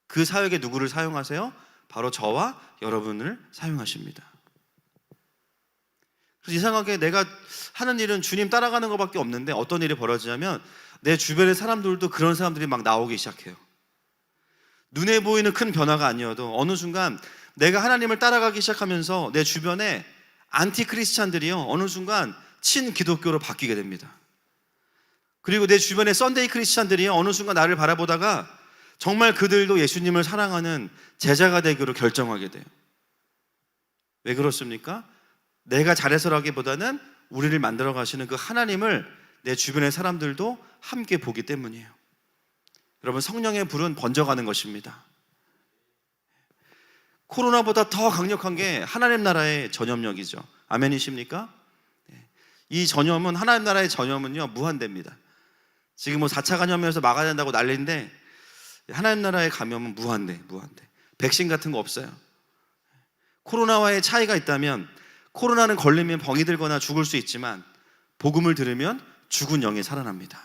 그 사역에 누구를 사용하세요? 바로 저와 여러분을 사용하십니다. 그래서 이상하게 내가 하는 일은 주님 따라가는 것밖에 없는데 어떤 일이 벌어지냐면 내 주변의 사람들도 그런 사람들이 막 나오기 시작해요. 눈에 보이는 큰 변화가 아니어도 어느 순간 내가 하나님을 따라가기 시작하면서 내 주변에 안티 크리스찬들이요, 어느 순간 친 기독교로 바뀌게 됩니다. 그리고 내 주변에 썬데이 크리스찬들이요, 어느 순간 나를 바라보다가 정말 그들도 예수님을 사랑하는 제자가 되기로 결정하게 돼요. 왜 그렇습니까? 내가 잘해서라기보다는 우리를 만들어 가시는 그 하나님을 내 주변의 사람들도 함께 보기 때문이에요. 여러분, 성령의 불은 번져가는 것입니다. 코로나보다 더 강력한 게 하나님 나라의 전염력이죠. 아멘이십니까? 이 전염은, 하나님 나라의 전염은요, 무한대입니다. 지금 뭐 4차 감염에서 막아야 된다고 난리인데 하나님 나라의 감염은 무한대. 백신 같은 거 없어요. 코로나와의 차이가 있다면 코로나는 걸리면 병이 들거나 죽을 수 있지만 복음을 들으면 죽은 영이 살아납니다.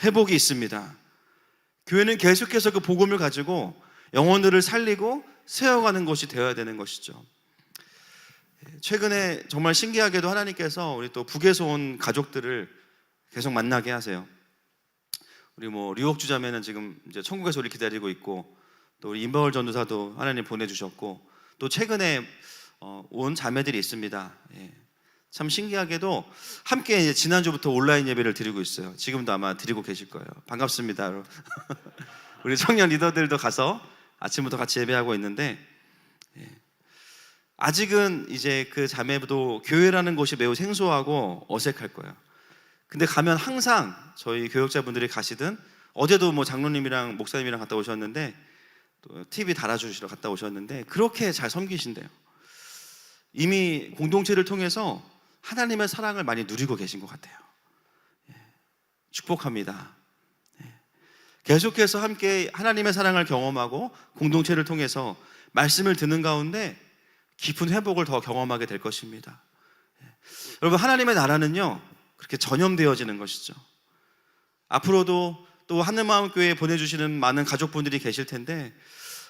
회복이 있습니다. 교회는 계속해서 그 복음을 가지고 영혼들을 살리고 세워가는 것이 되어야 되는 것이죠. 최근에 정말 신기하게도 하나님께서 우리 또 북에서 온 가족들을 계속 만나게 하세요. 우리 뭐 류옥주 자매는 지금 이제 천국에서 우리 기다리고 있고, 또 우리 임바울 전도사도 하나님 보내주셨고, 또 최근에 온 자매들이 있습니다. 참 신기하게도 함께 이제 지난주부터 온라인 예배를 드리고 있어요. 지금도 아마 드리고 계실 거예요. 반갑습니다. 우리 청년 리더들도 가서 아침부터 같이 예배하고 있는데, 아직은 이제 그 자매도 교회라는 곳이 매우 생소하고 어색할 거예요. 근데 가면 항상 저희 교역자분들이 가시든, 어제도 뭐 장로님이랑 목사님이랑 갔다 오셨는데, 또 TV 달아주시러 갔다 오셨는데 그렇게 잘 섬기신대요. 이미 공동체를 통해서 하나님의 사랑을 많이 누리고 계신 것 같아요. 축복합니다. 계속해서 함께 하나님의 사랑을 경험하고 공동체를 통해서 말씀을 듣는 가운데 깊은 회복을 더 경험하게 될 것입니다. 여러분, 하나님의 나라는요, 그렇게 전염되어지는 것이죠. 앞으로도 또 하늘마음교회에 보내주시는 많은 가족분들이 계실 텐데,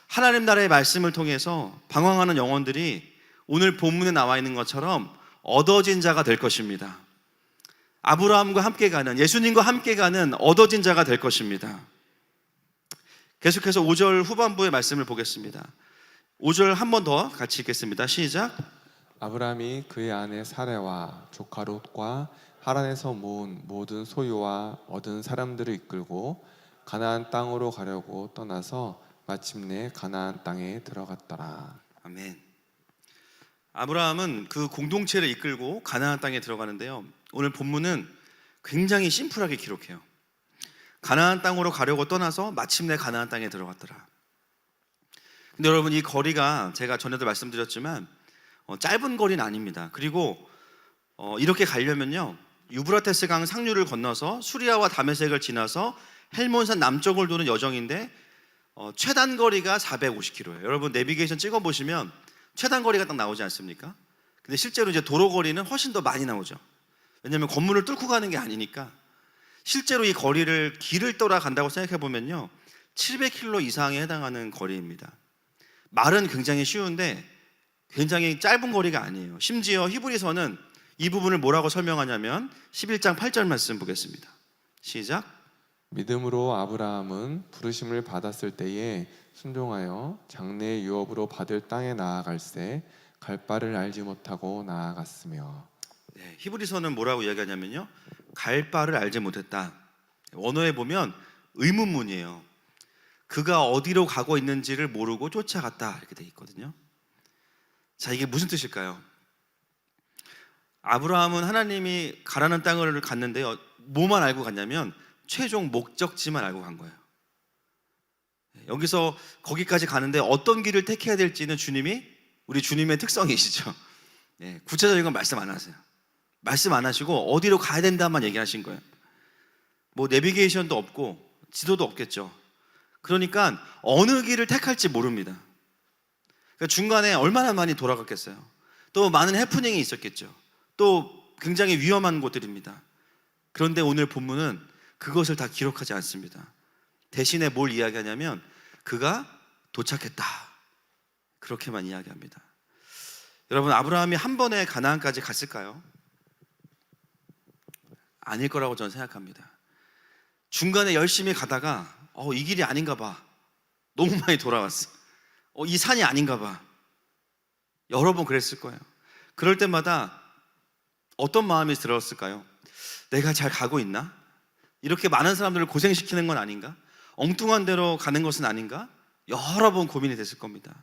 하나님 나라의 말씀을 통해서 방황하는 영혼들이 오늘 본문에 나와 있는 것처럼 얻어진 자가 될 것입니다. 아브라함과 함께 가는, 예수님과 함께 가는 얻어진 자가 될 것입니다. 계속해서 5절 후반부의 말씀을 보겠습니다. 5절 한 번 더 같이 읽겠습니다. 시작. 아브라함이 그의 아내 사레와 조카 롯과 하란에서 모은 모든 소유와 얻은 사람들을 이끌고 가나안 땅으로 가려고 떠나서 마침내 가나안 땅에 들어갔더라. 아멘. 아브라함은 그 공동체를 이끌고 가나안 땅에 들어가는데요, 오늘 본문은 굉장히 심플하게 기록해요. 가나안 땅으로 가려고 떠나서 마침내 가나안 땅에 들어갔더라. 근데 여러분, 이 거리가 제가 전에도 말씀드렸지만 짧은 거리는 아닙니다. 그리고 이렇게 가려면요, 유브라테스 강 상류를 건너서 수리아와 다메섹을 지나서 헬몬산 남쪽을 도는 여정인데 최단 거리가 450km예요. 여러분, 내비게이션 찍어 보시면 최단 거리가 딱 나오지 않습니까? 근데 실제로 이제 도로 거리는 훨씬 더 많이 나오죠. 왜냐하면 건물을 뚫고 가는 게 아니니까. 실제로 이 거리를 길을 떠라 간다고 생각해 보면요, 700km 이상에 해당하는 거리입니다. 말은 굉장히 쉬운데 굉장히 짧은 거리가 아니에요. 심지어 히브리서는 이 부분을 뭐라고 설명하냐면 11장 8절 말씀 보겠습니다. 시작. 믿음으로 아브라함은 부르심을 받았을 때에 순종하여 장래의 유업으로 받을 땅에 나아갈새 갈 바를 알지 못하고 나아갔으며. 네, 히브리서는 뭐라고 이야기하냐면요, 갈 바를 알지 못했다. 원어에 보면 의문문이에요. 그가 어디로 가고 있는지를 모르고 쫓아갔다, 이렇게 돼 있거든요. 자, 이게 무슨 뜻일까요? 아브라함은 하나님이 가라는 땅을 갔는데요, 뭐만 알고 갔냐면 최종 목적지만 알고 간 거예요. 여기서 거기까지 가는데 어떤 길을 택해야 될지는 우리 주님의 특성이시죠. 구체적인 건 말씀 안 하세요. 말씀 안 하시고 어디로 가야 된다만 얘기하신 거예요. 뭐 내비게이션도 없고 지도도 없겠죠. 그러니까 어느 길을 택할지 모릅니다. 그러니까 중간에 얼마나 많이 돌아갔겠어요. 또 많은 해프닝이 있었겠죠. 또 굉장히 위험한 곳들입니다. 그런데 오늘 본문은 그것을 다 기록하지 않습니다. 대신에 뭘 이야기하냐면 그가 도착했다, 그렇게만 이야기합니다. 여러분, 아브라함이 한 번에 가나안까지 갔을까요? 아닐 거라고 저는 생각합니다. 중간에 열심히 가다가 이 길이 아닌가 봐, 너무 많이 돌아왔어, 이 산이 아닌가 봐, 여러 번 그랬을 거예요. 그럴 때마다 어떤 마음이 들었을까요? 내가 잘 가고 있나? 이렇게 많은 사람들을 고생시키는 건 아닌가? 엉뚱한 데로 가는 것은 아닌가? 여러 번 고민이 됐을 겁니다.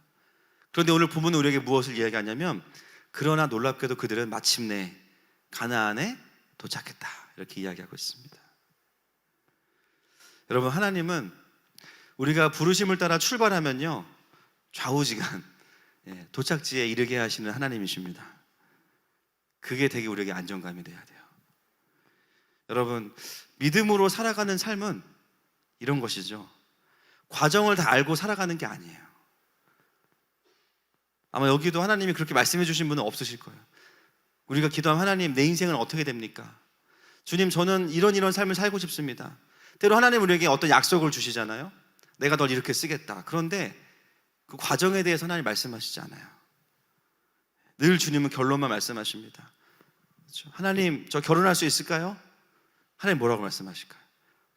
그런데 오늘 본문은 우리에게 무엇을 이야기하냐면 그러나 놀랍게도 그들은 마침내 가나안에 도착했다, 이렇게 이야기하고 있습니다. 여러분, 하나님은 우리가 부르심을 따라 출발하면요 좌우지간 도착지에 이르게 하시는 하나님이십니다. 그게 되게 우리에게 안정감이 돼야 돼요. 여러분, 믿음으로 살아가는 삶은 이런 것이죠. 과정을 다 알고 살아가는 게 아니에요. 아마 여기도 하나님이 그렇게 말씀해 주신 분은 없으실 거예요. 우리가 기도하면 하나님, 내 인생은 어떻게 됩니까? 주님, 저는 이런 삶을 살고 싶습니다. 때로 하나님 우리에게 어떤 약속을 주시잖아요. 내가 널 이렇게 쓰겠다. 그런데 그 과정에 대해서 하나님 말씀하시지 않아요. 늘 주님은 결론만 말씀하십니다. 그렇죠? 하나님, 저 결혼할 수 있을까요? 하나님 뭐라고 말씀하실까요?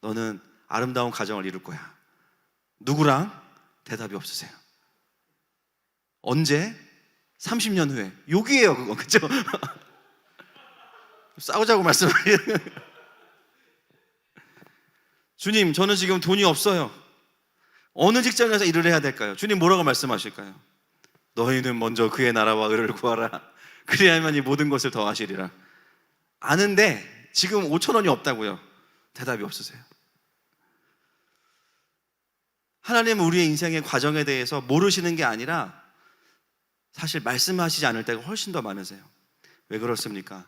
너는 아름다운 가정을 이룰 거야. 누구랑? 대답이 없으세요. 언제? 30년 후에. 욕이에요, 그거. 그죠? 싸우자고 말씀하세요. 주님, 저는 지금 돈이 없어요. 어느 직장에서 일을 해야 될까요? 주님 뭐라고 말씀하실까요? 너희는 먼저 그의 나라와 의를 구하라. 그리하면 이 모든 것을 더하시리라. 아는데 지금 5,000원이 없다고요. 대답이 없으세요. 하나님은 우리의 인생의 과정에 대해서 모르시는 게 아니라 사실 말씀하시지 않을 때가 훨씬 더 많으세요. 왜 그렇습니까?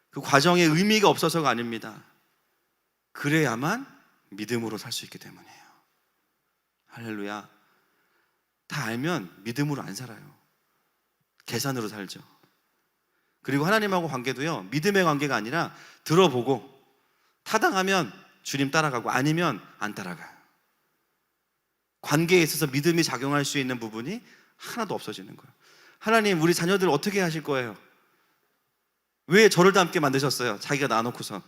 그 과정에 의미가 없어서가 아닙니다. 그래야만 믿음으로 살 수 있기 때문이에요. 할렐루야. 다 알면 믿음으로 안 살아요. 계산으로 살죠. 그리고 하나님하고 관계도요, 믿음의 관계가 아니라 들어보고 타당하면 주님 따라가고 아니면 안 따라가요. 관계에 있어서 믿음이 작용할 수 있는 부분이 하나도 없어지는 거예요. 하나님, 우리 자녀들 어떻게 하실 거예요? 왜 저를 닮게 만드셨어요? 자기가 낳아놓고서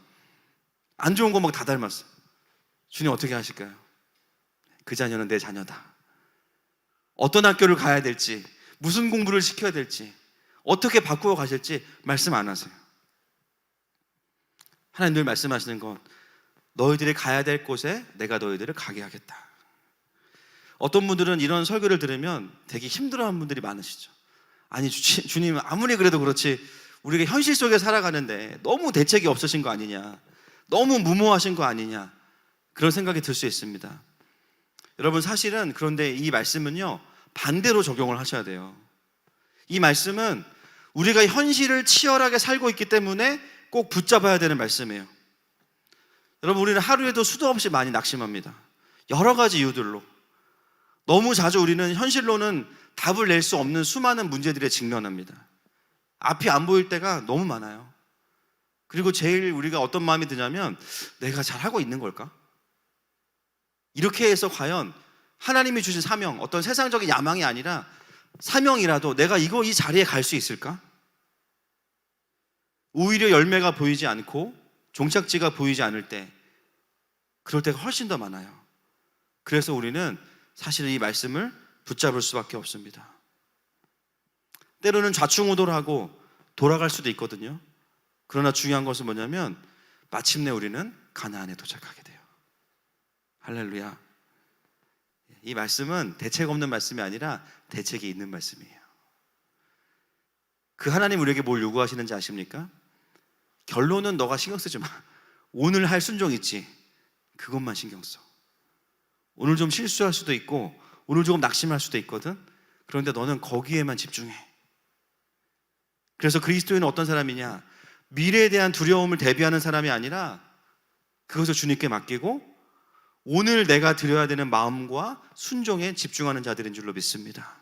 안 좋은 거 막 다 닮았어. 주님 어떻게 하실까요? 그 자녀는 내 자녀다. 어떤 학교를 가야 될지, 무슨 공부를 시켜야 될지, 어떻게 바꾸어 가실지 말씀 안 하세요. 하나님 늘 말씀하시는 건 너희들이 가야 될 곳에 내가 너희들을 가게 하겠다. 어떤 분들은 이런 설교를 들으면 되게 힘들어하는 분들이 많으시죠. 아니 주님, 아무리 그래도 그렇지 우리가 현실 속에 살아가는데 너무 대책이 없으신 거 아니냐, 너무 무모하신 거 아니냐, 그런 생각이 들 수 있습니다. 여러분, 사실은 그런데 이 말씀은요 반대로 적용을 하셔야 돼요. 이 말씀은 우리가 현실을 치열하게 살고 있기 때문에 꼭 붙잡아야 되는 말씀이에요. 여러분, 우리는 하루에도 수도 없이 많이 낙심합니다. 여러 가지 이유들로. 너무 자주 우리는 현실로는 답을 낼 수 없는 수많은 문제들에 직면합니다. 앞이 안 보일 때가 너무 많아요. 그리고 제일 우리가 어떤 마음이 드냐면 내가 잘하고 있는 걸까? 이렇게 해서 과연 하나님이 주신 사명, 어떤 세상적인 야망이 아니라 사명이라도 내가 이 자리에 갈 수 있을까? 오히려 열매가 보이지 않고 종착지가 보이지 않을 때, 그럴 때가 훨씬 더 많아요. 그래서 우리는 사실은 이 말씀을 붙잡을 수밖에 없습니다. 때로는 좌충우돌하고 돌아갈 수도 있거든요. 그러나 중요한 것은 뭐냐면 마침내 우리는 가나안에 도착하게 돼요. 할렐루야. 이 말씀은 대책 없는 말씀이 아니라 대책이 있는 말씀이에요. 그 하나님 우리에게 뭘 요구하시는지 아십니까? 결론은 너가 신경 쓰지 마. 오늘 할 순종 있지, 그것만 신경 써. 오늘 좀 실수할 수도 있고 오늘 조금 낙심할 수도 있거든. 그런데 너는 거기에만 집중해. 그래서 그리스도인은 어떤 사람이냐? 미래에 대한 두려움을 대비하는 사람이 아니라 그것을 주님께 맡기고 오늘 내가 드려야 되는 마음과 순종에 집중하는 자들인 줄로 믿습니다.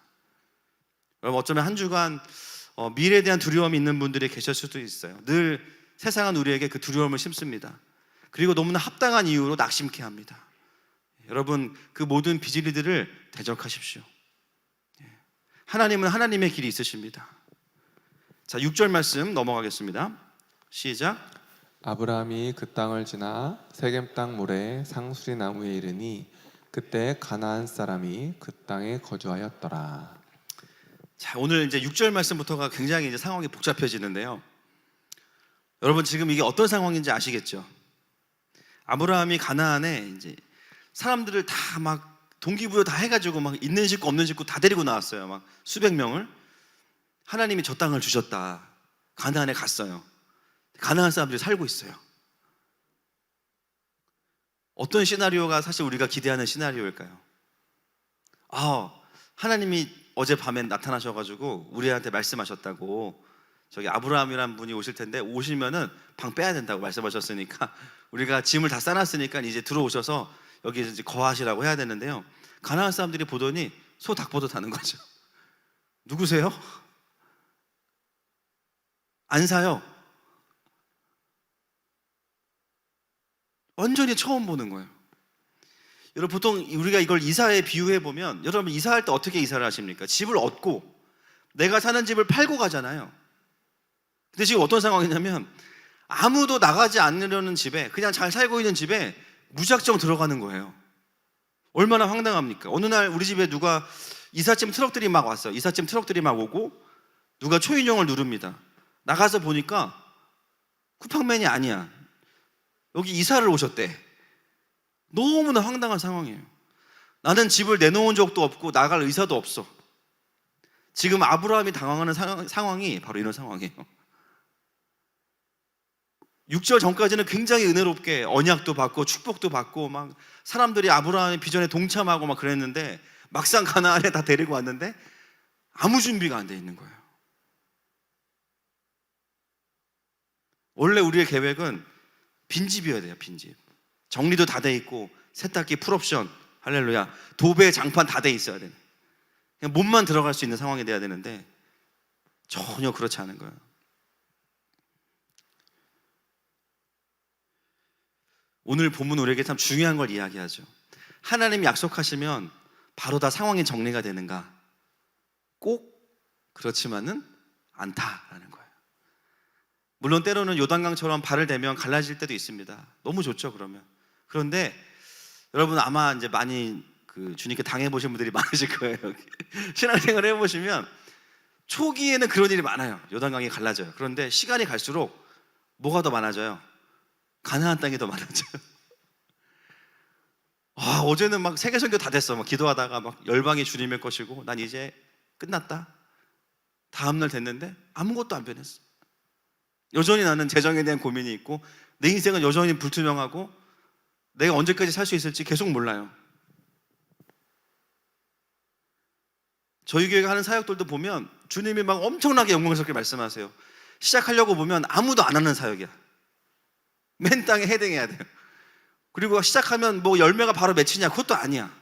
여러분, 어쩌면 한 주간 미래에 대한 두려움이 있는 분들이 계실 수도 있어요. 늘 세상은 우리에게 그 두려움을 심습니다. 그리고 너무나 합당한 이유로 낙심케 합니다. 여러분, 그 모든 비질리들을 대적하십시오. 하나님은 하나님의 길이 있으십니다. 자, 6절 말씀 넘어가겠습니다. 시작. 아브라함이 그 땅을 지나 세겜 땅 모래 상수리 나무에 이르니 그때 가나안 사람이 그 땅에 거주하였더라. 자, 오늘 이제 6절 말씀부터가 굉장히 이제 상황이 복잡해지는데요. 여러분, 지금 이게 어떤 상황인지 아시겠죠? 아브라함이 가나안에 이제 사람들을 다 막 동기부여 다 해가지고 막 있는 식구 없는 식구 다 데리고 나왔어요. 막 수백 명을. 하나님이 저 땅을 주셨다. 가나안에 갔어요. 가나안 사람들이 살고 있어요. 어떤 시나리오가 사실 우리가 기대하는 시나리오일까요? 하나님이 어젯밤에 나타나셔가지고 우리한테 말씀하셨다고, 저기 아브라함이라는 분이 오실 텐데 오시면은 방 빼야 된다고 말씀하셨으니까 우리가 짐을 다 싸놨으니까 이제 들어오셔서 여기 이제 거하시라고 해야 되는데요. 가나안 사람들이 보더니 소 닭보듯 하는 거죠. 누구세요? 안 사요. 완전히 처음 보는 거예요. 여러분, 보통 우리가 이걸 이사에 비유해 보면, 여러분 이사할 때 어떻게 이사를 하십니까? 집을 얻고 내가 사는 집을 팔고 가잖아요. 근데 지금 어떤 상황이냐면 아무도 나가지 않으려는 집에, 그냥 잘 살고 있는 집에 무작정 들어가는 거예요. 얼마나 황당합니까? 어느 날 우리 집에 누가 이삿짐 트럭들이 막 왔어요. 이삿짐 트럭들이 막 오고 누가 초인종을 누릅니다. 나가서 보니까 쿠팡맨이 아니야. 여기 이사를 오셨대. 너무나 황당한 상황이에요. 나는 집을 내놓은 적도 없고 나갈 의사도 없어. 지금 아브라함이 당황하는 상황이 바로 이런 상황이에요. 6절 전까지는 굉장히 은혜롭게 언약도 받고 축복도 받고 막 사람들이 아브라함의 비전에 동참하고 막 그랬는데, 막상 가나안에 다 데리고 왔는데 아무 준비가 안 돼 있는 거예요. 원래 우리의 계획은 빈집이어야 돼요. 빈집. 정리도 다 돼 있고 세탁기 풀옵션, 할렐루야, 도배 장판 다 돼 있어야 돼요. 그냥 몸만 들어갈 수 있는 상황이 돼야 되는데 전혀 그렇지 않은 거예요. 오늘 본문 우리에게 참 중요한 걸 이야기하죠. 하나님이 약속하시면 바로 다 상황이 정리가 되는가? 꼭 그렇지만은 않다라는 거예요. 물론 때로는 요단강처럼 발을 대면 갈라질 때도 있습니다. 너무 좋죠, 그러면. 그런데 여러분 아마 이제 많이 주님께 당해보신 분들이 많으실 거예요. 신앙생활을 해보시면 초기에는 그런 일이 많아요. 요단강이 갈라져요. 그런데 시간이 갈수록 뭐가 더 많아져요? 가나안 땅이 더 많아져요. 어제는 막 세계 선교 다 됐어. 막 기도하다가 막 열방이 주님의 것이고 난 이제 끝났다. 다음날 됐는데 아무것도 안 변했어. 여전히 나는 재정에 대한 고민이 있고 내 인생은 여전히 불투명하고 내가 언제까지 살 수 있을지 계속 몰라요. 저희 교회가 하는 사역들도 보면 주님이 막 엄청나게 영광스럽게 말씀하세요. 시작하려고 보면 아무도 안 하는 사역이야. 맨 땅에 헤딩해야 돼요. 그리고 시작하면 뭐 열매가 바로 맺히냐? 그것도 아니야.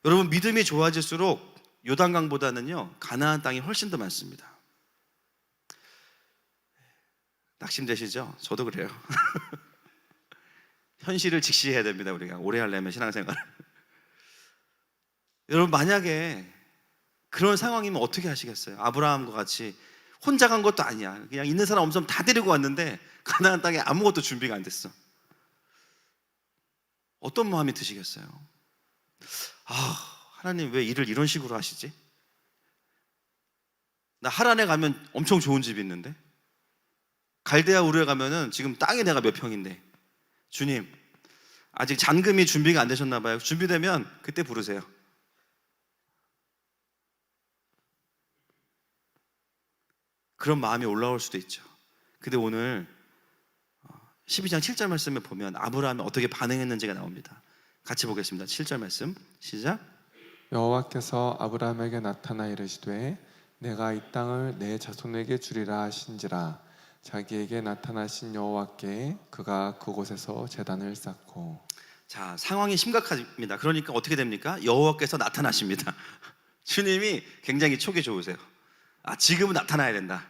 여러분, 믿음이 좋아질수록 요단강보다는요 가나안 땅이 훨씬 더 많습니다. 낙심되시죠? 저도 그래요. 현실을 직시해야 됩니다. 우리가 오래 하려면 신앙생활을. 여러분, 만약에 그런 상황이면 어떻게 하시겠어요? 아브라함과 같이 혼자 간 것도 아니야. 그냥 있는 사람 없으면 다 데리고 왔는데 가나안 땅에 아무것도 준비가 안 됐어. 어떤 마음이 드시겠어요? 하나님 왜 일을 이런 식으로 하시지? 나 하란에 가면 엄청 좋은 집이 있는데, 갈대아 우르에 가면은 지금 땅이 내가 몇 평인데, 주님 아직 잔금이 준비가 안 되셨나 봐요. 준비되면 그때 부르세요. 그런 마음이 올라올 수도 있죠. 근데 오늘 12장 7절 말씀에 보면 아브라함이 어떻게 반응했는지가 나옵니다. 같이 보겠습니다. 7절 말씀 시작. 여호와께서 아브라함에게 나타나 이르시되 내가 이 땅을 내 자손에게 주리라 하신지라 자기에게 나타나신 여호와께 그가 그곳에서 제단을 쌓고. 자, 상황이 심각합니다. 그러니까 어떻게 됩니까? 여호와께서 나타나십니다. 주님이 굉장히 촉이 좋으세요. 아, 지금은 나타나야 된다.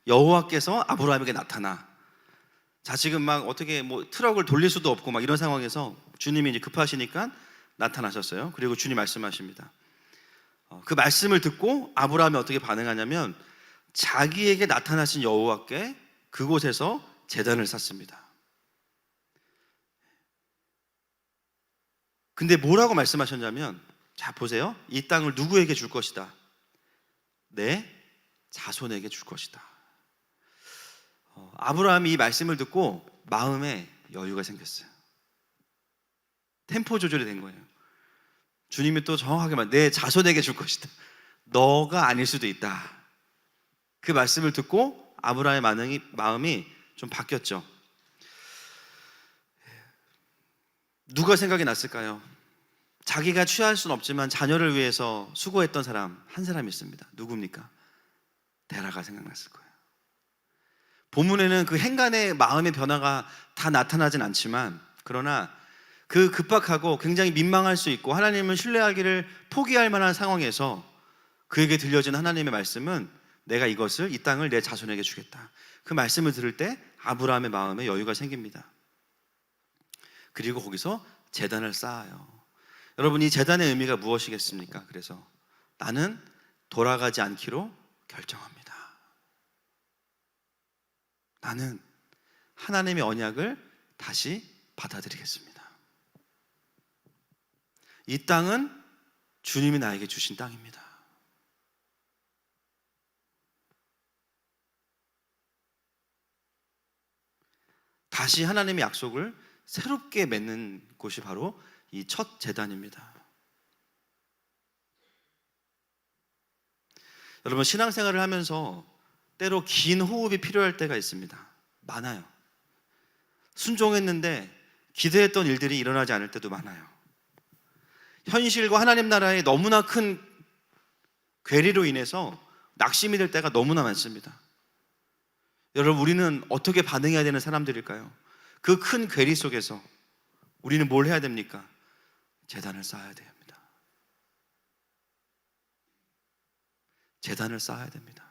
여호와께서 아브라함에게 나타나. 자, 지금 막 어떻게 뭐 트럭을 돌릴 수도 없고 막 이런 상황에서 주님이 이제 급하시니까 나타나셨어요. 그리고 주님 말씀하십니다. 그 말씀을 듣고 아브라함이 어떻게 반응하냐면 자기에게 나타나신 여호와께 그곳에서 제단을 쌓습니다. 근데 뭐라고 말씀하셨냐면, 자 보세요. 이 땅을 누구에게 줄 것이다? 내 자손에게 줄 것이다. 아브라함이 이 말씀을 듣고 마음에 여유가 생겼어요. 템포 조절이 된 거예요. 주님이 또 정확하게 말, 내 자손에게 줄 것이다. 너가 아닐 수도 있다. 그 말씀을 듣고 아브라함의 마음이 좀 바뀌었죠. 누가 생각이 났을까요? 자기가 취할 수는 없지만 자녀를 위해서 수고했던 사람 한 사람이 있습니다. 누굽니까? 데라가 생각났을 거예요. 본문에는 그 행간의 마음의 변화가 다 나타나진 않지만, 그러나 그 급박하고 굉장히 민망할 수 있고 하나님을 신뢰하기를 포기할 만한 상황에서 그에게 들려진 하나님의 말씀은 내가 이것을, 이 땅을 내 자손에게 주겠다. 그 말씀을 들을 때 아브라함의 마음에 여유가 생깁니다. 그리고 거기서 제단을 쌓아요. 여러분, 이 제단의 의미가 무엇이겠습니까? 그래서 나는 돌아가지 않기로 결정합니다. 나는 하나님의 언약을 다시 받아들이겠습니다. 이 땅은 주님이 나에게 주신 땅입니다. 다시 하나님의 약속을 새롭게 맺는 곳이 바로 이 첫 제단입니다. 여러분, 신앙생활을 하면서 때로 긴 호흡이 필요할 때가 있습니다. 많아요. 순종했는데 기대했던 일들이 일어나지 않을 때도 많아요. 현실과 하나님 나라의 너무나 큰 괴리로 인해서 낙심이 될 때가 너무나 많습니다. 여러분, 우리는 어떻게 반응해야 되는 사람들일까요? 그 큰 괴리 속에서 우리는 뭘 해야 됩니까? 제단을 쌓아야 됩니다. 제단을 쌓아야 됩니다.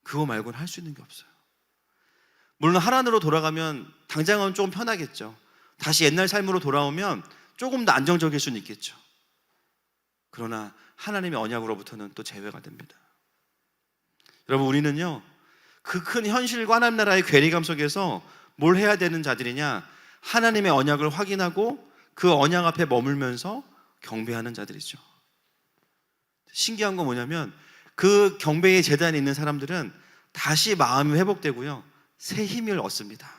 그거 말고는 할 수 있는 게 없어요. 물론 하란으로 돌아가면 당장은 조금 편하겠죠. 다시 옛날 삶으로 돌아오면 조금 더 안정적일 수는 있겠죠. 그러나 하나님의 언약으로부터는 또 제외가 됩니다. 여러분, 우리는요, 그 큰 현실과 하나님 나라의 괴리감 속에서 뭘 해야 되는 자들이냐? 하나님의 언약을 확인하고 그 언약 앞에 머물면서 경배하는 자들이죠. 신기한 건 뭐냐면 그 경배의 제단에 있는 사람들은 다시 마음이 회복되고요, 새 힘을 얻습니다.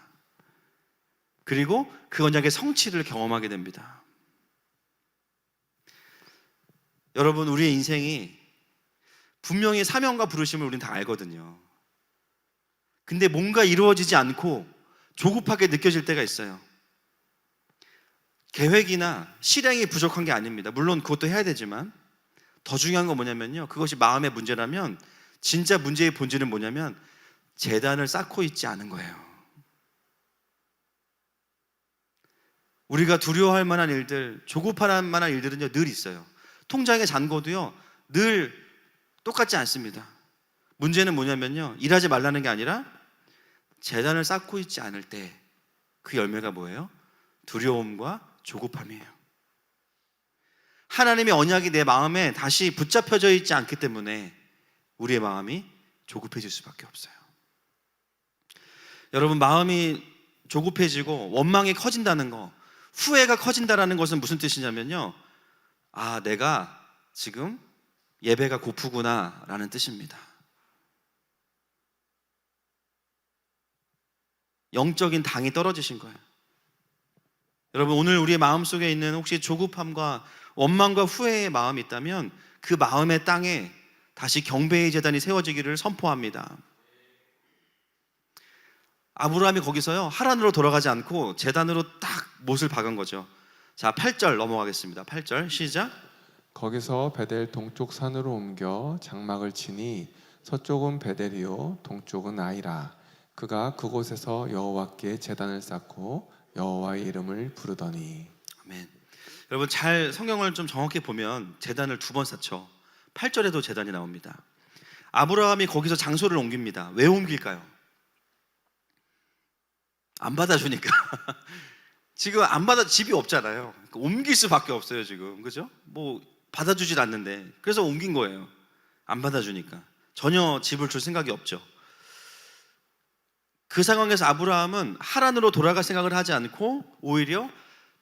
그리고 그 언약의 성취를 경험하게 됩니다. 여러분, 우리의 인생이 분명히 사명과 부르심을 우리는 다 알거든요. 근데 뭔가 이루어지지 않고 조급하게 느껴질 때가 있어요. 계획이나 실행이 부족한 게 아닙니다. 물론 그것도 해야 되지만 더 중요한 건 뭐냐면요, 그것이 마음의 문제라면 진짜 문제의 본질은 뭐냐면 제단을 쌓고 있지 않은 거예요. 우리가 두려워할 만한 일들, 조급할 만한 일들은요, 늘 있어요. 통장의 잔고도요, 늘 똑같지 않습니다. 문제는 뭐냐면요, 일하지 말라는 게 아니라 제단을 쌓고 있지 않을 때 그 열매가 뭐예요? 두려움과 조급함이에요. 하나님의 언약이 내 마음에 다시 붙잡혀져 있지 않기 때문에 우리의 마음이 조급해질 수밖에 없어요. 여러분, 마음이 조급해지고 원망이 커진다는 거, 후회가 커진다는 것은 무슨 뜻이냐면요, 아, 내가 지금 예배가 고프구나 라는 뜻입니다. 영적인 당이 떨어지신 거예요. 여러분, 오늘 우리의 마음속에 있는 혹시 조급함과 원망과 후회의 마음이 있다면 그 마음의 땅에 다시 경배의 제단이 세워지기를 선포합니다. 아브라함이 거기서요, 하란으로 돌아가지 않고 제단으로 딱 못을 박은 거죠. 자, 8절 넘어가겠습니다. 8절 시작. 거기서 베델 동쪽 산으로 옮겨 장막을 치니 서쪽은 베델이요 동쪽은 아이라. 그가 그곳에서 여호와께 제단을 쌓고 여호와의 이름을 부르더니. 아멘. 여러분 잘 성경을 좀 정확히 보면 제단을 2번 쌓죠. 8절에도 제단이 나옵니다. 아브라함이 거기서 장소를 옮깁니다. 왜 옮길까요? 안 받아주니까. 지금 안 받아, 집이 없잖아요. 그러니까 옮길 수밖에 없어요 지금, 그죠? 뭐 받아주질 않는데, 그래서 옮긴 거예요. 안 받아주니까. 전혀 집을 줄 생각이 없죠. 그 상황에서 아브라함은 하란으로 돌아갈 생각을 하지 않고 오히려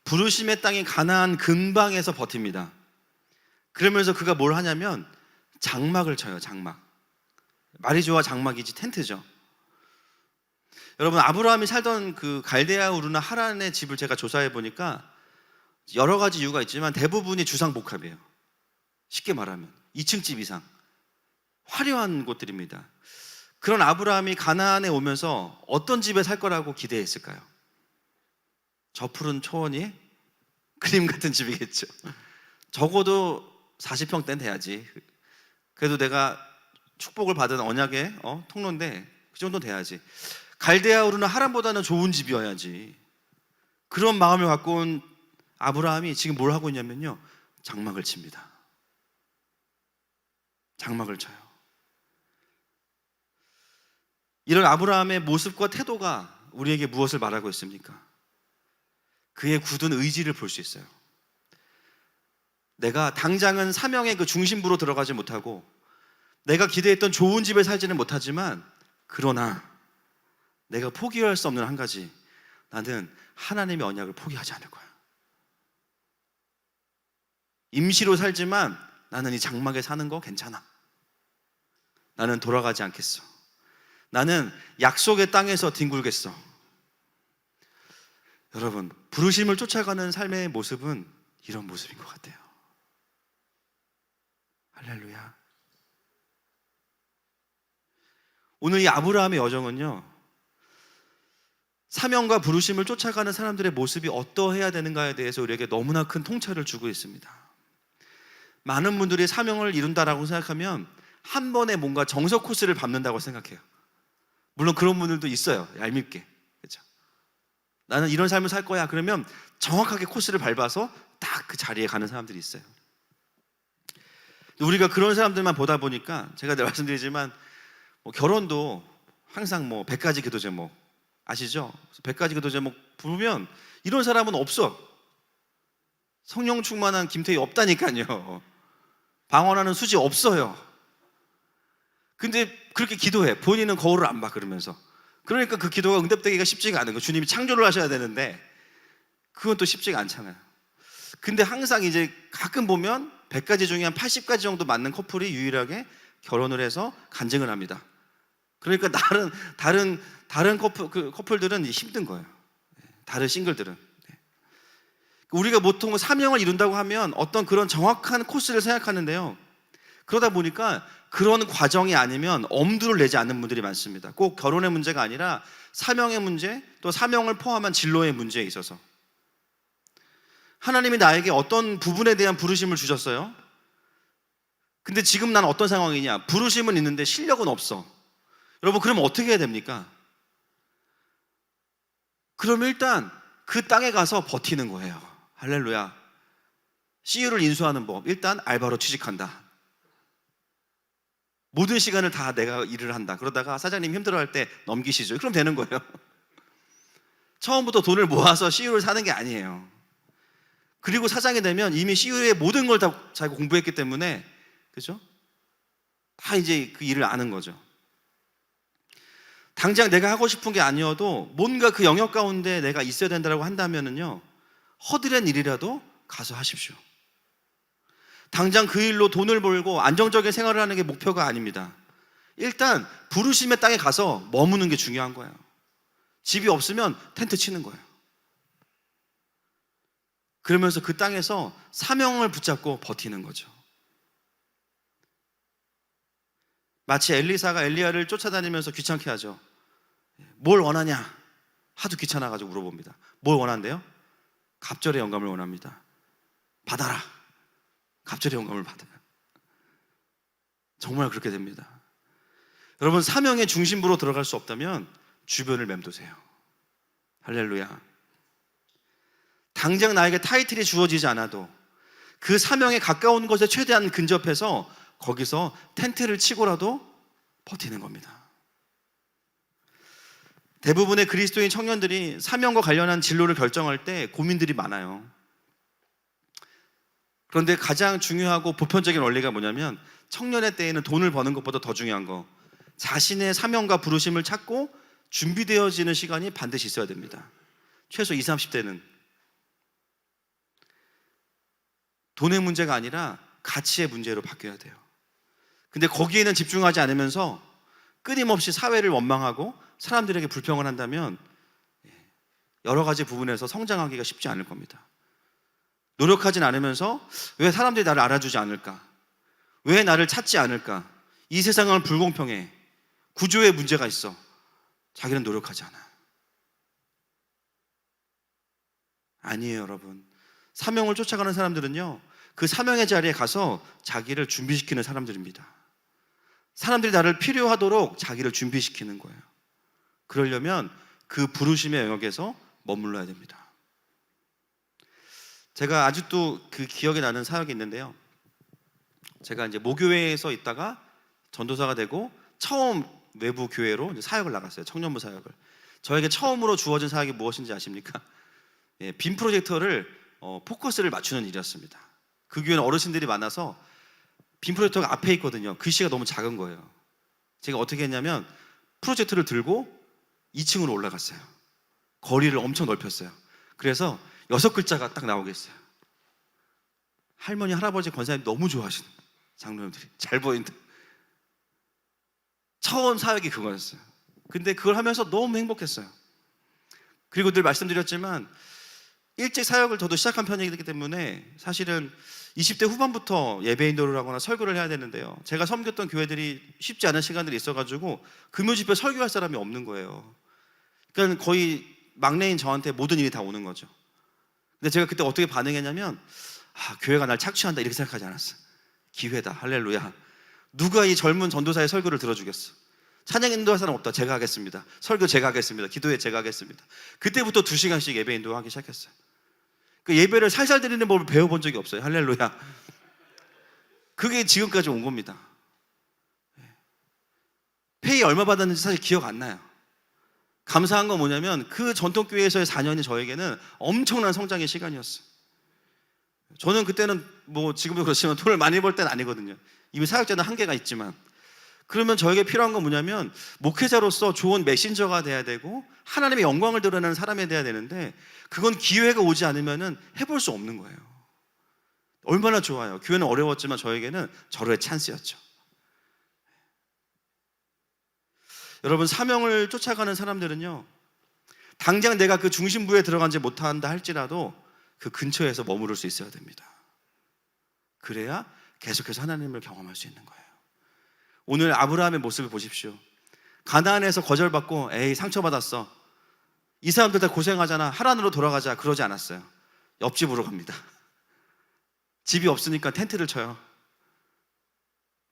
부르심의 땅인 가나안 근방에서 버팁니다. 그러면서 그가 뭘 하냐면 장막을 쳐요. 장막. 말이 좋아 장막이지 텐트죠. 여러분, 아브라함이 살던 그 갈대아 우르나 하란의 집을 제가 조사해 보니까 여러 가지 이유가 있지만 대부분이 주상복합이에요. 쉽게 말하면 2층 집 이상 화려한 곳들입니다. 그런 아브라함이 가나안에 오면서 어떤 집에 살 거라고 기대했을까요? 저 푸른 초원이 그림 같은 집이겠죠. 적어도 40평대는 돼야지. 그래도 내가 축복을 받은 언약의 통로인데 그 정도 돼야지. 갈대아 우르나 하란보다는 좋은 집이어야지. 그런 마음을 갖고 온 아브라함이 지금 뭘 하고 있냐면요, 장막을 칩니다. 장막을 쳐요. 이런 아브라함의 모습과 태도가 우리에게 무엇을 말하고 있습니까? 그의 굳은 의지를 볼 수 있어요. 내가 당장은 사명의 그 중심부로 들어가지 못하고 내가 기대했던 좋은 집에 살지는 못하지만, 그러나 내가 포기할 수 없는 한 가지, 나는 하나님의 언약을 포기하지 않을 거야. 임시로 살지만 나는 이 장막에 사는 거 괜찮아. 나는 돌아가지 않겠어. 나는 약속의 땅에서 뒹굴겠어. 여러분, 부르심을 쫓아가는 삶의 모습은 이런 모습인 것 같아요. 할렐루야. 오늘 이 아브라함의 여정은요, 사명과 부르심을 쫓아가는 사람들의 모습이 어떠해야 되는가에 대해서 우리에게 너무나 큰 통찰을 주고 있습니다. 많은 분들이 사명을 이룬다라고 생각하면 한 번에 뭔가 정석 코스를 밟는다고 생각해요. 물론 그런 분들도 있어요. 얄밉게. 그렇죠? 나는 이런 삶을 살 거야. 그러면 정확하게 코스를 밟아서 딱 그 자리에 가는 사람들이 있어요. 우리가 그런 사람들만 보다 보니까 제가 늘 말씀드리지만 결혼도 항상 100가지 기도 제목 아시죠? 100가지 기도 제목 보면 이런 사람은 없어. 성령 충만한 김태희 없다니까요. 방언하는 수지 없어요. 근데 그렇게 기도해. 본인은 거울을 안 봐. 그러면서. 그러니까 그 기도가 응답되기가 쉽지가 않은 거예요. 주님이 창조를 하셔야 되는데 그건 또 쉽지가 않잖아요. 근데 항상 이제 가끔 보면 100가지 중에 한 80가지 정도 맞는 커플이 유일하게 결혼을 해서 간증을 합니다. 그러니까 다른 커플들은 힘든 거예요. 다른 싱글들은. 우리가 보통 사명을 이룬다고 하면 어떤 그런 정확한 코스를 생각하는데요, 그러다 보니까 그런 과정이 아니면 엄두를 내지 않는 분들이 많습니다. 꼭 결혼의 문제가 아니라 사명의 문제, 또 사명을 포함한 진로의 문제에 있어서 하나님이 나에게 어떤 부분에 대한 부르심을 주셨어요. 근데 지금 난 어떤 상황이냐? 부르심은 있는데 실력은 없어. 여러분, 그러면 어떻게 해야 됩니까? 그러면 일단 그 땅에 가서 버티는 거예요. 할렐루야. CEO를 인수하는 법, 일단 알바로 취직한다. 모든 시간을 다 내가 일을 한다. 그러다가 사장님 힘들어할 때 넘기시죠. 그럼 되는 거예요. 처음부터 돈을 모아서 CEO를 사는 게 아니에요. 그리고 사장이 되면 이미 CEO의 모든 걸 다 자기가 공부했기 때문에, 그죠? 다 이제 그 일을 아는 거죠. 당장 내가 하고 싶은 게 아니어도 뭔가 그 영역 가운데 내가 있어야 된다고 한다면은요, 허드렛 일이라도 가서 하십시오. 당장 그 일로 돈을 벌고 안정적인 생활을 하는 게 목표가 아닙니다. 일단 부르심의 땅에 가서 머무는 게 중요한 거예요. 집이 없으면 텐트 치는 거예요. 그러면서 그 땅에서 사명을 붙잡고 버티는 거죠. 마치 엘리사가 엘리야를 쫓아다니면서 귀찮게 하죠. 뭘 원하냐? 하도 귀찮아가지고 물어봅니다. 뭘 원한대요? 갑절의 영감을 원합니다. 받아라. 갑절의 영감을 받아요. 정말 그렇게 됩니다. 여러분, 사명의 중심부로 들어갈 수 없다면 주변을 맴도세요. 할렐루야. 당장 나에게 타이틀이 주어지지 않아도 그 사명에 가까운 곳에 최대한 근접해서 거기서 텐트를 치고라도 버티는 겁니다. 대부분의 그리스도인 청년들이 사명과 관련한 진로를 결정할 때 고민들이 많아요. 그런데 가장 중요하고 보편적인 원리가 뭐냐면, 청년의 때에는 돈을 버는 것보다 더 중요한 거, 자신의 사명과 부르심을 찾고 준비되어지는 시간이 반드시 있어야 됩니다. 최소 20, 30대는 돈의 문제가 아니라 가치의 문제로 바뀌어야 돼요. 근데 거기에는 집중하지 않으면서 끊임없이 사회를 원망하고 사람들에게 불평을 한다면 여러 가지 부분에서 성장하기가 쉽지 않을 겁니다. 노력하진 않으면서 왜 사람들이 나를 알아주지 않을까? 왜 나를 찾지 않을까? 이 세상은 불공평해. 구조에 문제가 있어. 자기는 노력하지 않아. 아니에요, 여러분. 사명을 쫓아가는 사람들은요, 그 사명의 자리에 가서 자기를 준비시키는 사람들입니다. 사람들이 나를 필요하도록 자기를 준비시키는 거예요. 그러려면 그 부르심의 영역에서 머물러야 됩니다. 제가 아직도 그 기억에 나는 사역이 있는데요. 제가 이제 모교회에서 있다가 전도사가 되고 처음 외부 교회로 이제 사역을 나갔어요. 청년부 사역을. 저에게 처음으로 주어진 사역이 무엇인지 아십니까? 빔 프로젝터를 포커스를 맞추는 일이었습니다. 그 교회는 어르신들이 많아서 빔 프로젝터가 앞에 있거든요. 글씨가 너무 작은 거예요. 제가 어떻게 했냐면 프로젝터를 들고 2층으로 올라갔어요. 거리를 엄청 넓혔어요. 그래서 6글자가 딱 나오겠어요. 할머니, 할아버지, 권사님 너무 좋아하시는 장로님들이 잘 보인다. 처음 사역이 그거였어요. 근데 그걸 하면서 너무 행복했어요. 그리고 늘 말씀드렸지만 일찍 사역을 저도 시작한 편이기 때문에 사실은 20대 후반부터 예배 인도를 하거나 설교를 해야 되는데요. 제가 섬겼던 교회들이 쉽지 않은 시간들이 있어가지고 금요 집회 설교할 사람이 없는 거예요. 그러니까 거의 막내인 저한테 모든 일이 다 오는 거죠. 근데 제가 그때 어떻게 반응했냐면, 교회가 날 착취한다 이렇게 생각하지 않았어요. 기회다. 할렐루야. 누가 이 젊은 전도사의 설교를 들어주겠어? 찬양 인도할 사람 없다. 제가 하겠습니다. 설교 제가 하겠습니다. 기도회 제가 하겠습니다. 그때부터 2시간씩 예배 인도하기 시작했어요. 그 예배를 살살 드리는 법을 배워본 적이 없어요. 할렐루야. 그게 지금까지 온 겁니다. 페이 얼마 받았는지 사실 기억 안 나요. 감사한 건 뭐냐면 그 전통교회에서의 4년이 저에게는 엄청난 성장의 시간이었어요. 저는 그때는 뭐 지금도 그렇지만 돈을 많이 벌 때는 아니거든요. 이미 사역자는 한계가 있지만. 그러면 저에게 필요한 건 뭐냐면 목회자로서 좋은 메신저가 돼야 되고 하나님의 영광을 드러내는 사람이 돼야 되는데 그건 기회가 오지 않으면 해볼 수 없는 거예요. 얼마나 좋아요. 교회는 어려웠지만 저에게는 절호의 찬스였죠. 여러분, 사명을 쫓아가는 사람들은요, 당장 내가 그 중심부에 들어가지 못한다 할지라도 그 근처에서 머무를 수 있어야 됩니다. 그래야 계속해서 하나님을 경험할 수 있는 거예요. 오늘 아브라함의 모습을 보십시오. 가나안에서 거절받고 에이 상처받았어, 이 사람들 다 고생하잖아, 하란으로 돌아가자, 그러지 않았어요. 옆집으로 갑니다. 집이 없으니까 텐트를 쳐요.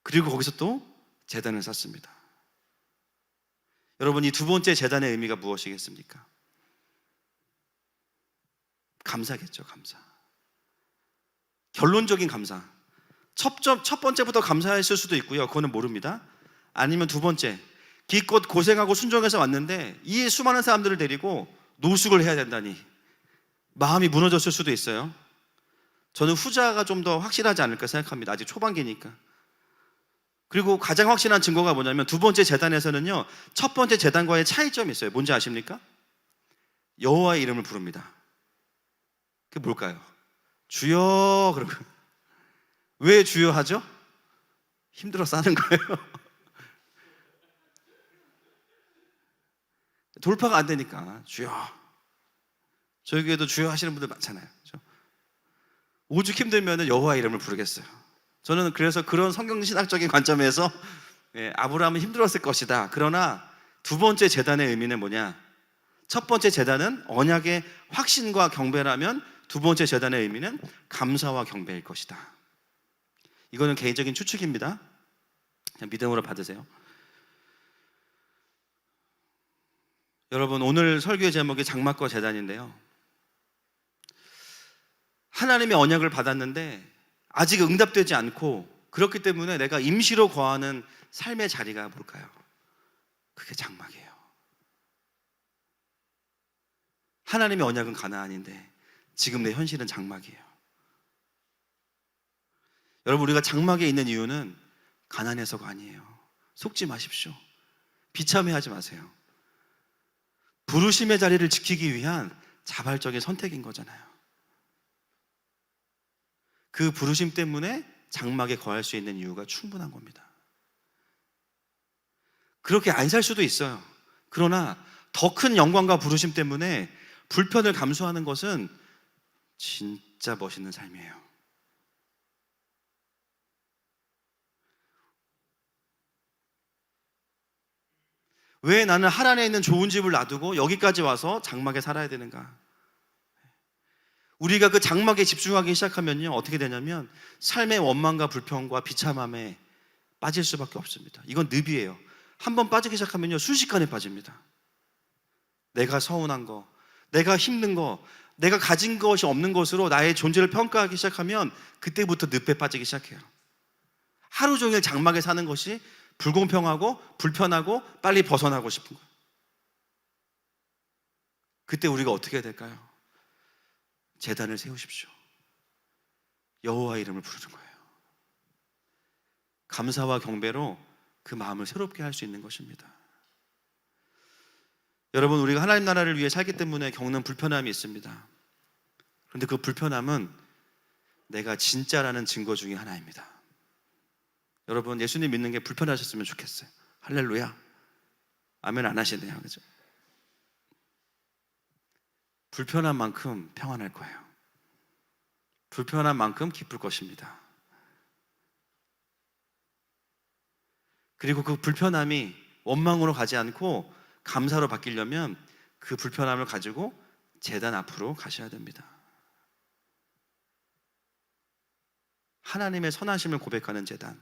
그리고 거기서 또 제단을 쌓습니다. 여러분, 이 두 번째 제단의 의미가 무엇이겠습니까? 감사겠죠. 감사. 결론적인 감사. 첫 번째부터 감사했을 수도 있고요. 그거는 모릅니다. 아니면 두 번째, 기껏 고생하고 순종해서 왔는데 이 수많은 사람들을 데리고 노숙을 해야 된다니 마음이 무너졌을 수도 있어요. 저는 후자가 좀 더 확실하지 않을까 생각합니다. 아직 초반기니까. 그리고 가장 확실한 증거가 뭐냐면 두 번째 제단에서는요, 첫 번째 제단과의 차이점이 있어요. 뭔지 아십니까? 여호와의 이름을 부릅니다. 그게 뭘까요? 주여. 그러고 왜 주여 하죠? 힘들어서 하는 거예요. 돌파가 안 되니까 주여. 저희 교회도 주여 하시는 분들 많잖아요. 그렇죠? 오죽 힘들면 여호와 이름을 부르겠어요. 저는 그래서 그런 성경신학적인 관점에서 아브라함은 힘들었을 것이다. 그러나 두 번째 제단의 의미는 뭐냐? 첫 번째 제단은 언약의 확신과 경배라면 두 번째 제단의 의미는 감사와 경배일 것이다. 이거는 개인적인 추측입니다. 그냥 믿음으로 받으세요. 여러분, 오늘 설교의 제목이 장막과 제단인데요. 하나님의 언약을 받았는데 아직 응답되지 않고, 그렇기 때문에 내가 임시로 거하는 삶의 자리가 뭘까요? 그게 장막이에요. 하나님의 언약은 가나안인데 지금 내 현실은 장막이에요. 여러분, 우리가 장막에 있는 이유는 가난해서가 아니에요. 속지 마십시오. 비참해하지 마세요. 부르심의 자리를 지키기 위한 자발적인 선택인 거잖아요. 그 부르심 때문에 장막에 거할 수 있는 이유가 충분한 겁니다. 그렇게 안 살 수도 있어요. 그러나 더 큰 영광과 부르심 때문에 불편을 감수하는 것은 진짜 멋있는 삶이에요. 왜 나는 하란에 있는 좋은 집을 놔두고 여기까지 와서 장막에 살아야 되는가? 우리가 그 장막에 집중하기 시작하면요, 어떻게 되냐면 삶의 원망과 불평과 비참함에 빠질 수밖에 없습니다. 이건 늪이에요. 한번 빠지기 시작하면요, 순식간에 빠집니다. 내가 서운한 거, 내가 힘든 거, 내가 가진 것이 없는 것으로 나의 존재를 평가하기 시작하면 그때부터 늪에 빠지기 시작해요. 하루 종일 장막에 사는 것이 불공평하고 불편하고 빨리 벗어나고 싶은 거예요. 그때 우리가 어떻게 해야 될까요? 제단을 세우십시오. 여호와 이름을 부르는 거예요. 감사와 경배로 그 마음을 새롭게 할 수 있는 것입니다. 여러분, 우리가 하나님 나라를 위해 살기 때문에 겪는 불편함이 있습니다. 그런데 그 불편함은 내가 진짜라는 증거 중에 하나입니다. 여러분, 예수님 믿는 게 불편하셨으면 좋겠어요. 할렐루야. 아멘 안 하시네요. 그죠? 불편한 만큼 평안할 거예요. 불편한 만큼 기쁠 것입니다. 그리고 그 불편함이 원망으로 가지 않고 감사로 바뀌려면 그 불편함을 가지고 제단 앞으로 가셔야 됩니다. 하나님의 선하심을 고백하는 제단.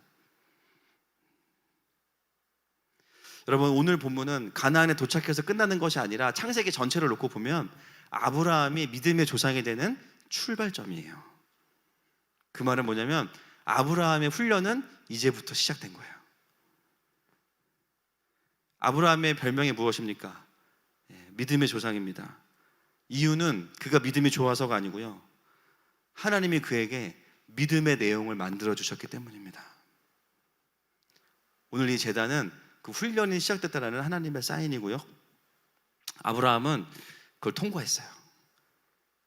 여러분, 오늘 본문은 가나안에 도착해서 끝나는 것이 아니라 창세기 전체를 놓고 보면 아브라함이 믿음의 조상이 되는 출발점이에요. 그 말은 뭐냐면 아브라함의 훈련은 이제부터 시작된 거예요. 아브라함의 별명이 무엇입니까? 믿음의 조상입니다. 이유는 그가 믿음이 좋아서가 아니고요, 하나님이 그에게 믿음의 내용을 만들어 주셨기 때문입니다. 오늘 이 제단은 그 훈련이 시작됐다는 하나님의 사인이고요, 아브라함은 그걸 통과했어요.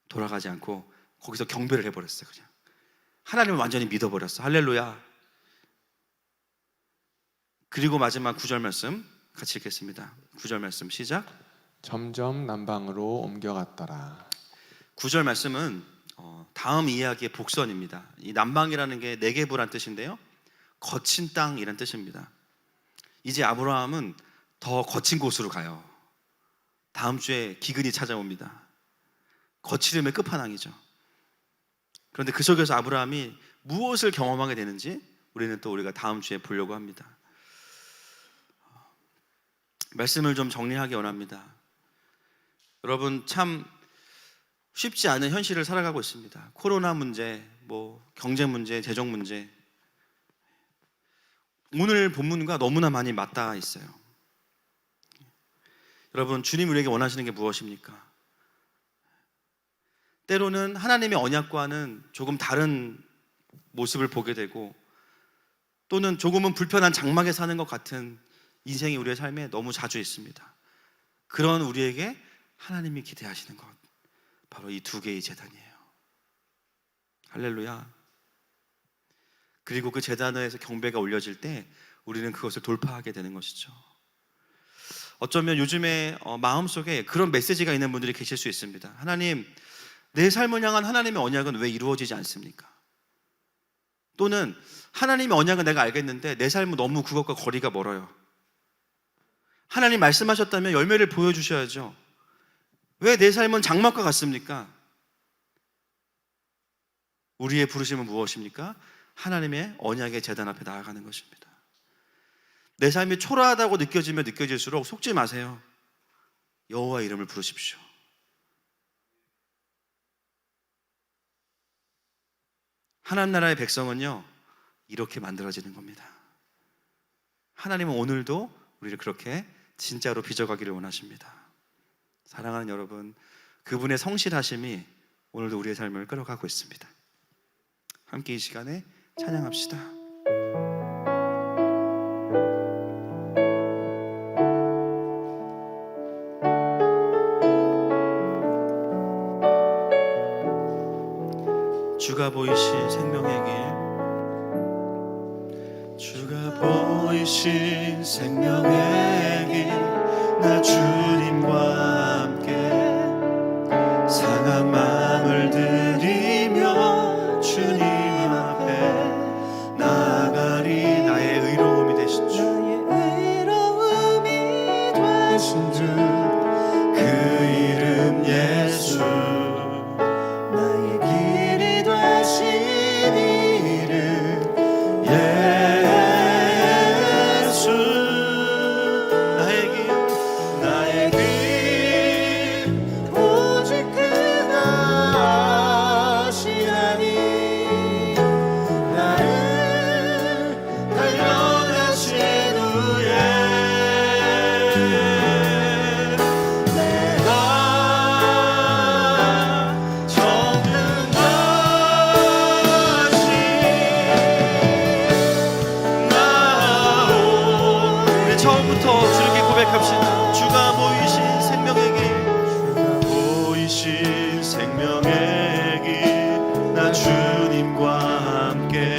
돌아가지 않고 거기서 경배를 해버렸어요. 그냥 하나님을 완전히 믿어버렸어. 할렐루야. 그리고 마지막 9절 말씀 같이 읽겠습니다. 9절 말씀 시작. 점점 남방으로 옮겨갔더라. 9절 말씀은 다음 이야기의 복선입니다. 이 남방이라는 게 네게브란 뜻인데요, 거친 땅이란 뜻입니다. 이제 아브라함은 더 거친 곳으로 가요. 다음 주에 기근이 찾아옵니다. 거칠음의 끝판왕이죠. 그런데 그 속에서 아브라함이 무엇을 경험하게 되는지 우리가 다음 주에 보려고 합니다. 말씀을 좀 정리하기 원합니다. 여러분, 참 쉽지 않은 현실을 살아가고 있습니다. 코로나 문제, 경제 문제, 재정 문제. 오늘 본문과 너무나 많이 맞닿아 있어요. 여러분, 주님 우리에게 원하시는 게 무엇입니까? 때로는 하나님의 언약과는 조금 다른 모습을 보게 되고, 또는 조금은 불편한 장막에 사는 것 같은 인생이 우리의 삶에 너무 자주 있습니다. 그런 우리에게 하나님이 기대하시는 것, 바로 이 두 개의 제단이에요. 할렐루야. 그리고 그 제단에서 경배가 올려질 때 우리는 그것을 돌파하게 되는 것이죠. 어쩌면 요즘에 마음속에 그런 메시지가 있는 분들이 계실 수 있습니다. 하나님, 내 삶을 향한 하나님의 언약은 왜 이루어지지 않습니까? 또는 하나님의 언약은 내가 알겠는데 내 삶은 너무 그것과 거리가 멀어요. 하나님 말씀하셨다면 열매를 보여주셔야죠. 왜 내 삶은 장막과 같습니까? 우리의 부르심은 무엇입니까? 하나님의 언약의 제단 앞에 나아가는 것입니다. 내 삶이 초라하다고 느껴지면 느껴질수록 속지 마세요. 여호와 이름을 부르십시오. 하나님 나라의 백성은요, 이렇게 만들어지는 겁니다. 하나님은 오늘도 우리를 그렇게 진짜로 빚어가기를 원하십니다. 사랑하는 여러분, 그분의 성실하심이 오늘도 우리의 삶을 끌어가고 있습니다. 함께 이 시간에 찬양합시다. 주가 보이신 생명의 길, 주가 보이신 생명의 길, 나 주님과 함께 상한 마음을 들이며 주님 앞에 나아가리. 나의 의로움이 되신 주, 나의 의로움이 되신 주, 그 이름 예수. 나의 길이 되신 이름 예수. 나의 길 오직 그가 아시나니, 나를 단련하신 후에 내가 정든 것이 나오. 우리 처음부터 주님께 고백합시다. 주가 보이신 생명의 길, 주가 보이신 생명의 길, 나 주님과 함께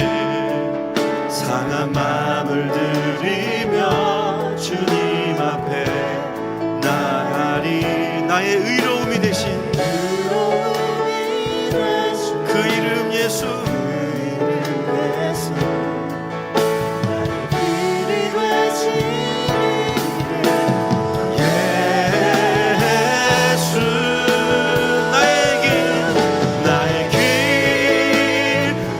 상한 마음을 들이며 주님 앞에 나가리. 나의 의로움이 되신 그 이름 예수. 나의 길이 되신 예수. 나의 길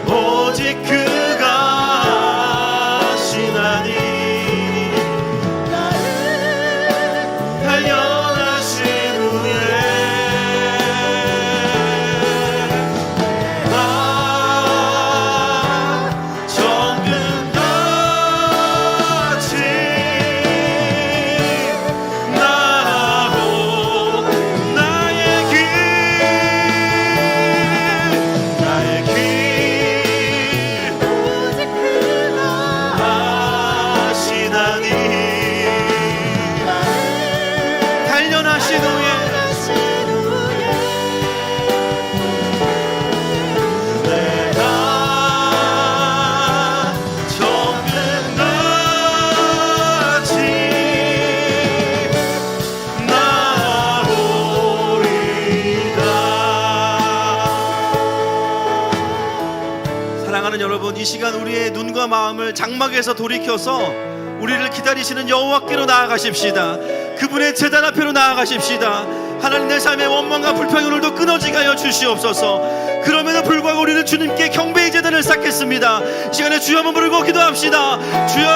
오직 그가 아시나니, 나를 단련하신 후에 내가 정금 같이 나고, 나의 길 오직 그가 아시나니, 단련하신 후에 내가 정금 같이 나오리다. 사랑하는 여러분, 이 시간 우리의 눈과 마음을 장막에서 돌이켜서 우리를 기다리시는 여호와께로 나아가십시다. 그분의 제단 앞으로 나아가십시다. 하나님, 내 삶의 원망과 불평이 오늘도 끊어지게 하여 주시옵소서. 그럼에도 불구하고 우리는 주님께 경배의 제단을 쌓겠습니다. 이 시간에 주여 한번 부르고 기도합시다. 주여.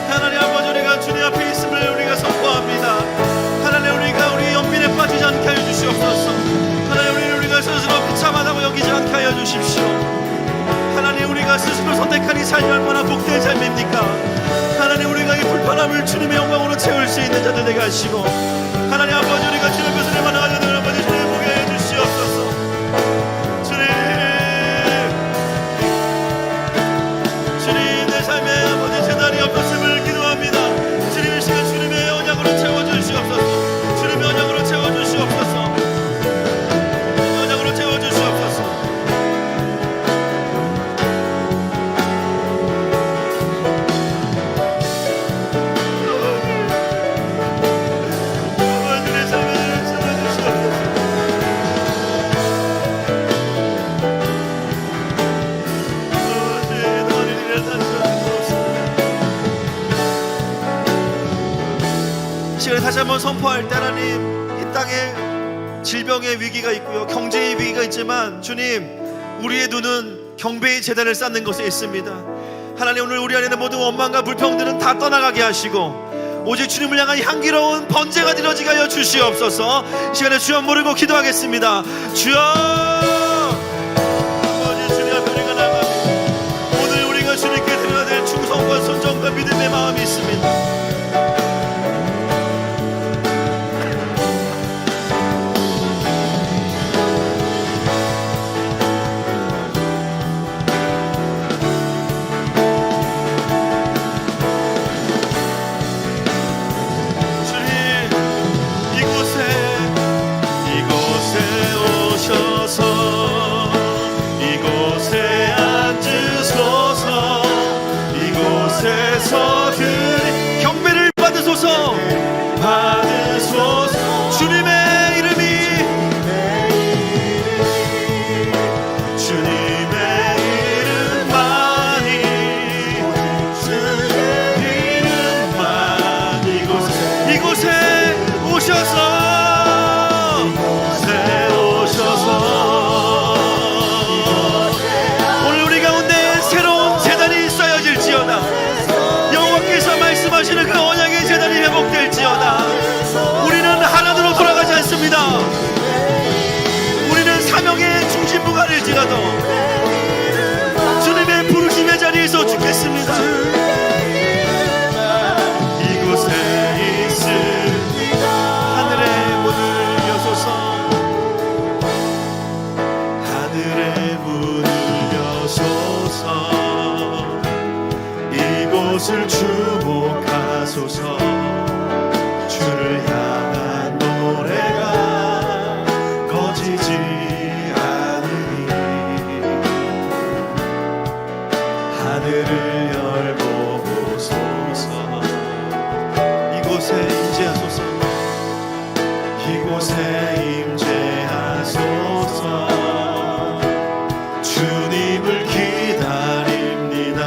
하나님 아버지, 우리가 주님 앞에 있음을 우리가 선포합니다. 하나님, 우리가 우리 연민에 빠지지 않게 하여 주시옵소서. 하나님, 우리가 스스로 비참하다고 여기지 않게 하여 주십시오. 하나님, 우리가 스스로 선택한 이 삶이 얼마나 복된 삶입니까? 하나님, 우리가 이 불편함을 주님의 영광으로 채울 수 있는 자들 되게 하시고, 하나님 아버지, 우리가 주님의 것을 만나가는 들 아버지 주님 보게 해 주시옵소서. 주님, 내 삶의 아버지 제단이 없었음을 기도합니다. 주님, 이 시간 주님의 언약으로 채워주시옵소서. 주님의 언약으로 채워주시옵소서. 언약으로 채워주시옵소서. 주님의 삶을 채워주시옵소서. 이 시간에 다시 한번 선포할 때, 하나님, 이 땅에 질병의 위기가 있고요, 경제의 위기가 있지만 주님, 우리의 눈은 경배의 제단을 쌓는 것에 있습니다. 하나님, 오늘 우리 안에 있는 모든 원망과 불평들은 다 떠나가게 하시고 오직 주님을 향한 향기로운 번제가 되어지게 하여 주시옵소서. 이 시간에 주여 모르고 기도하겠습니다. 주여, 아버지 주님 앞에 우리가 나갑니다. 오늘 우리가 주님께 드려야 될 충성과 순종과 믿음의 마음이 있습니다. 경배를 받으소서. 주님의 이름이, 주님의 이름만이, 이름만 이곳에 오셔서, 오늘 우리 가운데 새로운 재단이 쌓여질지어다. 말씀하시는 그 언약의 제단이 회복될지어다. 우리는 하나님으로 돌아가지 않습니다. 우리는 사명의 중심부가 될지라도 주님의 부르심의 자리에서 죽겠습니다. 이곳에 있을 하늘의 문을 여소서. 하늘의 문을 여소서. 이곳을 주목하소서. 주를 향한 노래가 거지지 않으니 하늘을 열고 보소서. 이곳에 임재하소서. 이곳에 임재하소서. 주님을 기다립니다.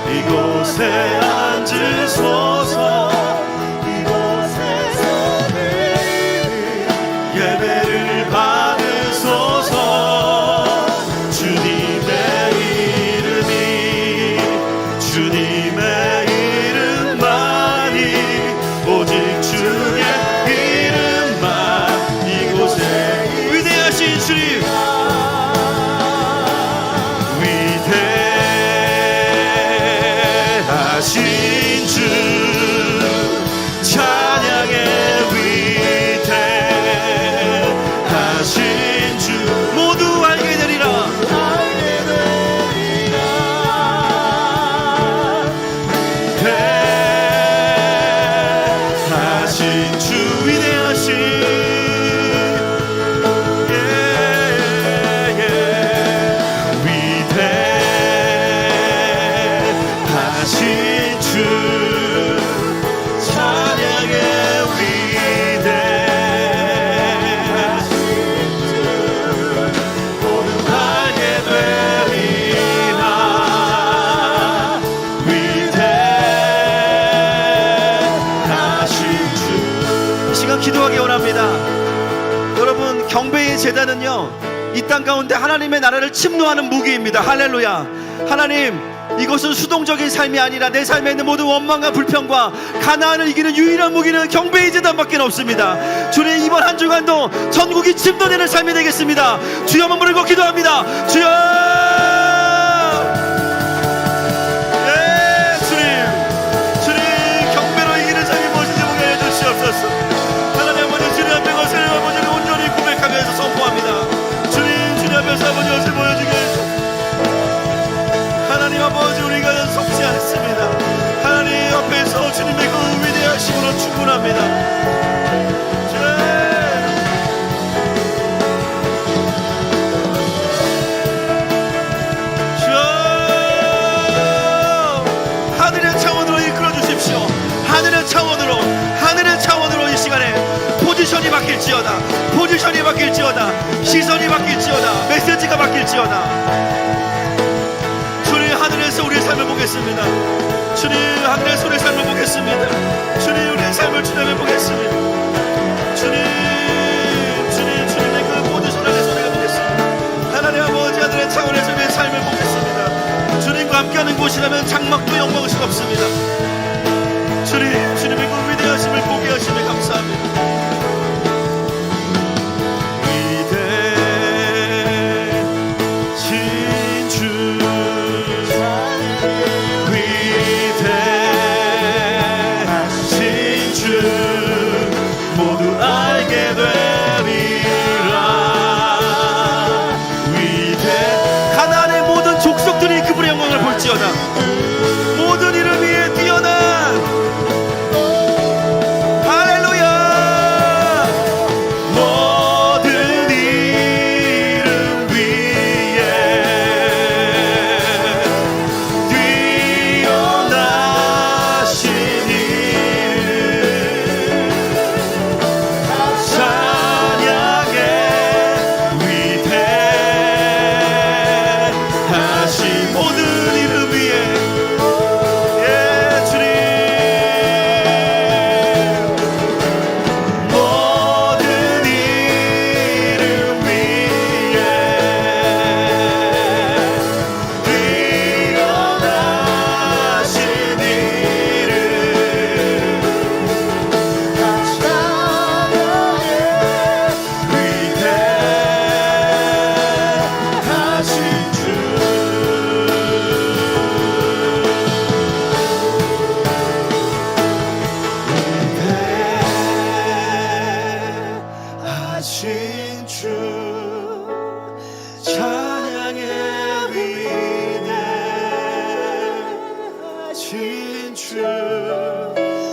이곳에 앉으소서. 이곳에서 예배를 받으소서. 주님의 이름이, 주님의 이름만이, 오직 주의 이름만 이곳에. 위대하신 주님, 하신 주 찬양의 위대하신 주 모두 알게 되리라. 위대하신 주, 위대하신 기도하기 원합니다. 여러분, 경배의 제단은요, 이 땅 가운데 하나님의 나라를 침노하는 무기입니다. 할렐루야. 하나님, 이것은 수동적인 삶이 아니라 내 삶에 있는 모든 원망과 불평과 가나안을 이기는 유일한 무기는 경배의 제단밖에 없습니다. 주님, 이번 한 주간도 전국이 침노되는 삶이 되겠습니다. 주여만 부르고 기도합니다. 주여, 경배로 이기는 삶이 무엇인지 보게 해주시옵소서. 선포합니다. 주님 앞에서 아버지 것을 보여주게 해주옵소서. 하나님 아버지, 우리가 속지 않습니다. 하나님 앞에서 주님의 그 위대하심으로 충분합니다. 바뀔지어다. 포지션이 바뀔지어다. 시선이 바뀔지어다. 메시지가 바뀔지어다. 주님 하늘에서 우리의 삶을 보겠습니다. 주님 하늘에서 우리의 삶을 보겠습니다. 주님 우리의 삶을 주님을 보겠습니다. 주님의 그 포지션 안에서 우리가 보겠습니다. 하나님 아버지 하늘의 차원에서 우리의 삶을 보겠습니다. 주님과 함께하는 곳이라면 장막도 영광스럽습니다. 주님의 그 위대하심을 보게 하시니 감사합니다. 위대하신 주, 위대하신 주 모두 알게 되리라. 가나안의 모든 족속들이 그분의 영광을 볼지어다. 모든 이름 위에 뛰어난 할렐루야. 모든 이름 위에 뛰어나신 이름 찬양해. 위대하신 모든 이름 위에 주님 모든 이름 위에 뛰어나신 이름 찬양해. 위대하신 주, 위대하신 주 찬양의 위대하신 주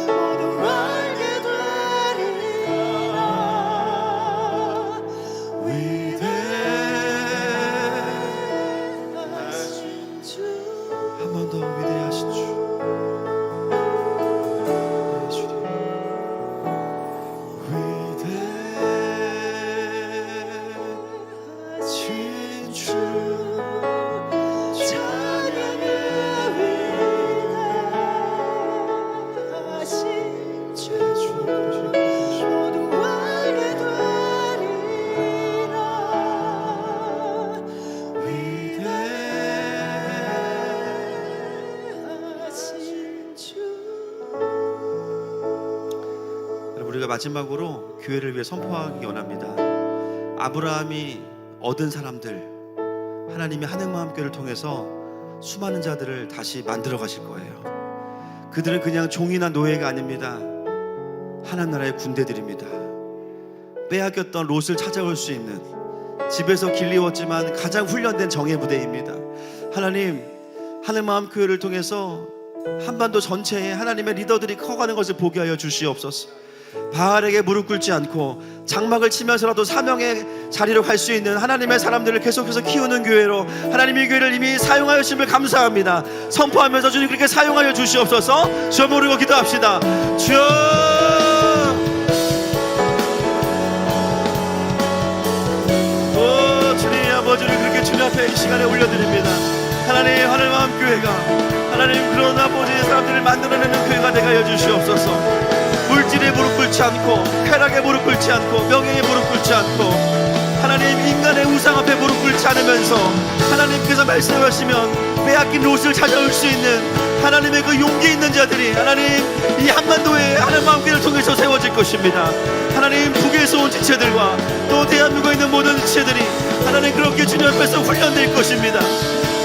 모두 알게 되리라. 위대하신 주, 한 번 더 위대하신 주. 위대하신 주 찬양의 위대하신 주 모두 알게 되리라. 위대하신 주. 여러분, 우리가 마지막으로 교회를 위해 선포하기 원합니다. 아브라함이 얻은 사람들, 하나님이 하늘마음교회를 통해서 수많은 자들을 다시 만들어 가실 거예요. 그들은 그냥 종이나 노예가 아닙니다. 하나님 나라의 군대들입니다. 빼앗겼던 롯을 찾아올 수 있는, 집에서 길리웠지만 가장 훈련된 정예 부대입니다. 하나님, 하늘마음교회를 통해서 한반도 전체에 하나님의 리더들이 커가는 것을 보게 하여 주시옵소서. 바알에게 무릎 꿇지 않고 장막을 치면서라도 사명의 자리로 갈 수 있는 하나님의 사람들을 계속해서 키우는 교회로 하나님의 교회를 이미 사용하여 주심을 감사합니다. 선포하면서 주님 그렇게 사용하여 주시옵소서. 주여 모르고 기도합시다. 주여, 오 주님 아버지를 그렇게 주님 앞에 이 시간에 올려드립니다. 하나님, 하늘마음교회가 하나님 그런 아버지의 사람들을 만들어내는 교회가 되게 하여 주시옵소서. 물질에 무릎 꿇지 않고, 쾌락에 무릎 꿇지 않고, 명예에 무릎 꿇지 않고, 하나님 인간의 우상 앞에 무릎 꿇지 않으면서 하나님께서 말씀하시면 빼앗긴 롯을 찾아올 수 있는 하나님의 그 용기 있는 자들이 하나님 이 한반도에 하늘마음교회를 통해서 세워질 것입니다. 하나님 북에서 온 지체들과 또 대한민국에 있는 모든 지체들이 하나님 그렇게 주님 앞에서 훈련될 것입니다.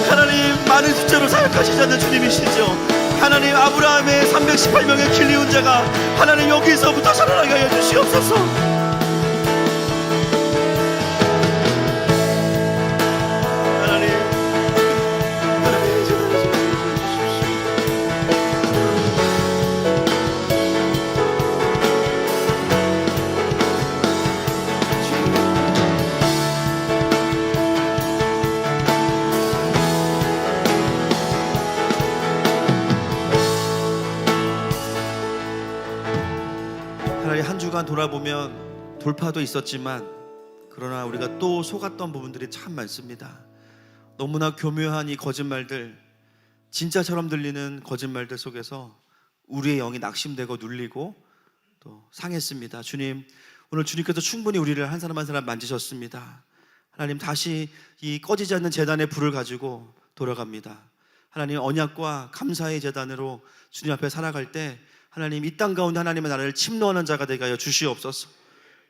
하나님 많은 숫자로 사역하시지 않는 주님이시죠. 하나님 아브라함의 318명의 길리온 자가 하나님 여기서부터 살아나게 하여 주시옵소서. 하나님 한 주간 돌아보면 돌파도 있었지만 그러나 우리가 또 속았던 부분들이 참 많습니다. 너무나 교묘한 이 거짓말들, 진짜처럼 들리는 거짓말들 속에서 우리의 영이 낙심되고 눌리고 또 상했습니다. 주님, 오늘 주님께서 충분히 우리를 한 사람 한 사람 만지셨습니다. 하나님, 다시 이 꺼지지 않는 제단의 불을 가지고 돌아갑니다. 하나님, 언약과 감사의 제단으로 주님 앞에 살아갈 때 하나님, 이 땅 가운데 하나님의 나라를 침노하는 자가 되게 하여 주시옵소서.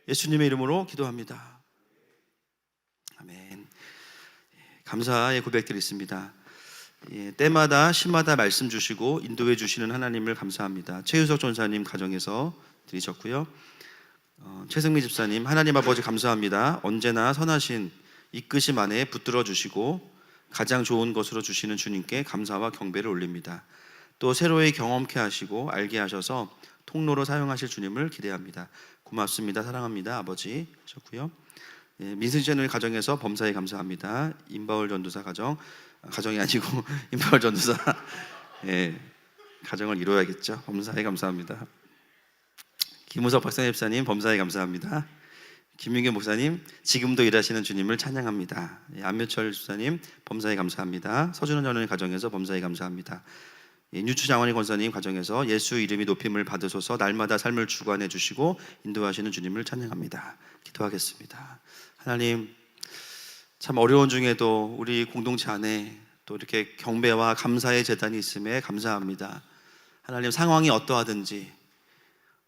예수님의 이름으로 기도합니다. 아멘. 감사의 고백드리겠습니다. 때마다 시마다 말씀 주시고 인도해 주시는 하나님을 감사합니다. 최유석 전사님 가정에서 드리셨고요. 최승미 집사님, 하나님 아버지 감사합니다. 언제나 선하신 이끄심 안에 붙들어 주시고 가장 좋은 것으로 주시는 주님께 감사와 경배를 올립니다. 또 새로이 경험케 하시고 알게 하셔서 통로로 사용하실 주님을 기대합니다. 고맙습니다. 사랑합니다. 아버지 하셨고요. 민승재는 가정에서 범사에 감사합니다. 임바울 전도사 가정이 아니고 임바울 전도사 가정을 이루어야겠죠. 범사에 감사합니다. 김우석 박상희 집사님 범사에 감사합니다. 김윤경 목사님 지금도 일하시는 주님을 찬양합니다. 안묘철 집사님 범사에 감사합니다. 서준원 전원의 가정에서 범사에 감사합니다. 윤추 장원희 권사님 가정에서 예수 이름이 높임을 받으소서 날마다 삶을 주관해 주시고 인도하시는 주님을 찬양합니다. 기도하겠습니다. 하나님, 참 어려운 중에도 우리 공동체 안에 또 이렇게 경배와 감사의 제단이 있음에 감사합니다. 하나님, 상황이 어떠하든지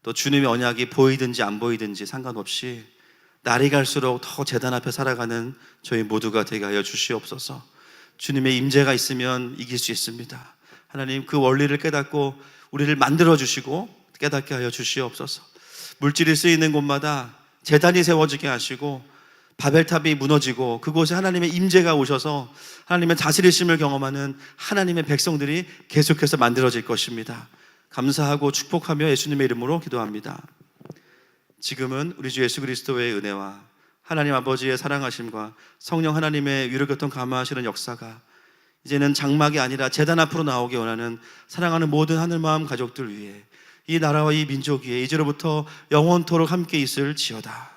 또 주님의 언약이 보이든지 안 보이든지 상관없이 날이 갈수록 더 제단 앞에 살아가는 저희 모두가 되게 하여 주시옵소서. 주님의 임재가 있으면 이길 수 있습니다. 하나님, 그 원리를 깨닫고 우리를 만들어 주시고 깨닫게 하여 주시옵소서. 물질이 쓰이는 곳마다 제단이 세워지게 하시고 바벨탑이 무너지고 그곳에 하나님의 임재가 오셔서 하나님의 다스리심을 경험하는 하나님의 백성들이 계속해서 만들어질 것입니다. 감사하고 축복하며 예수님의 이름으로 기도합니다. 지금은 우리 주 예수 그리스도의 은혜와 하나님 아버지의 사랑하심과 성령 하나님의 위로교통 감화하시는 역사가 이제는 장막이 아니라 제단 앞으로 나오기 원하는 사랑하는 모든 하늘마음 가족들 위해 이 나라와 이 민족 위에 이제로부터 영원토록 함께 있을지어다.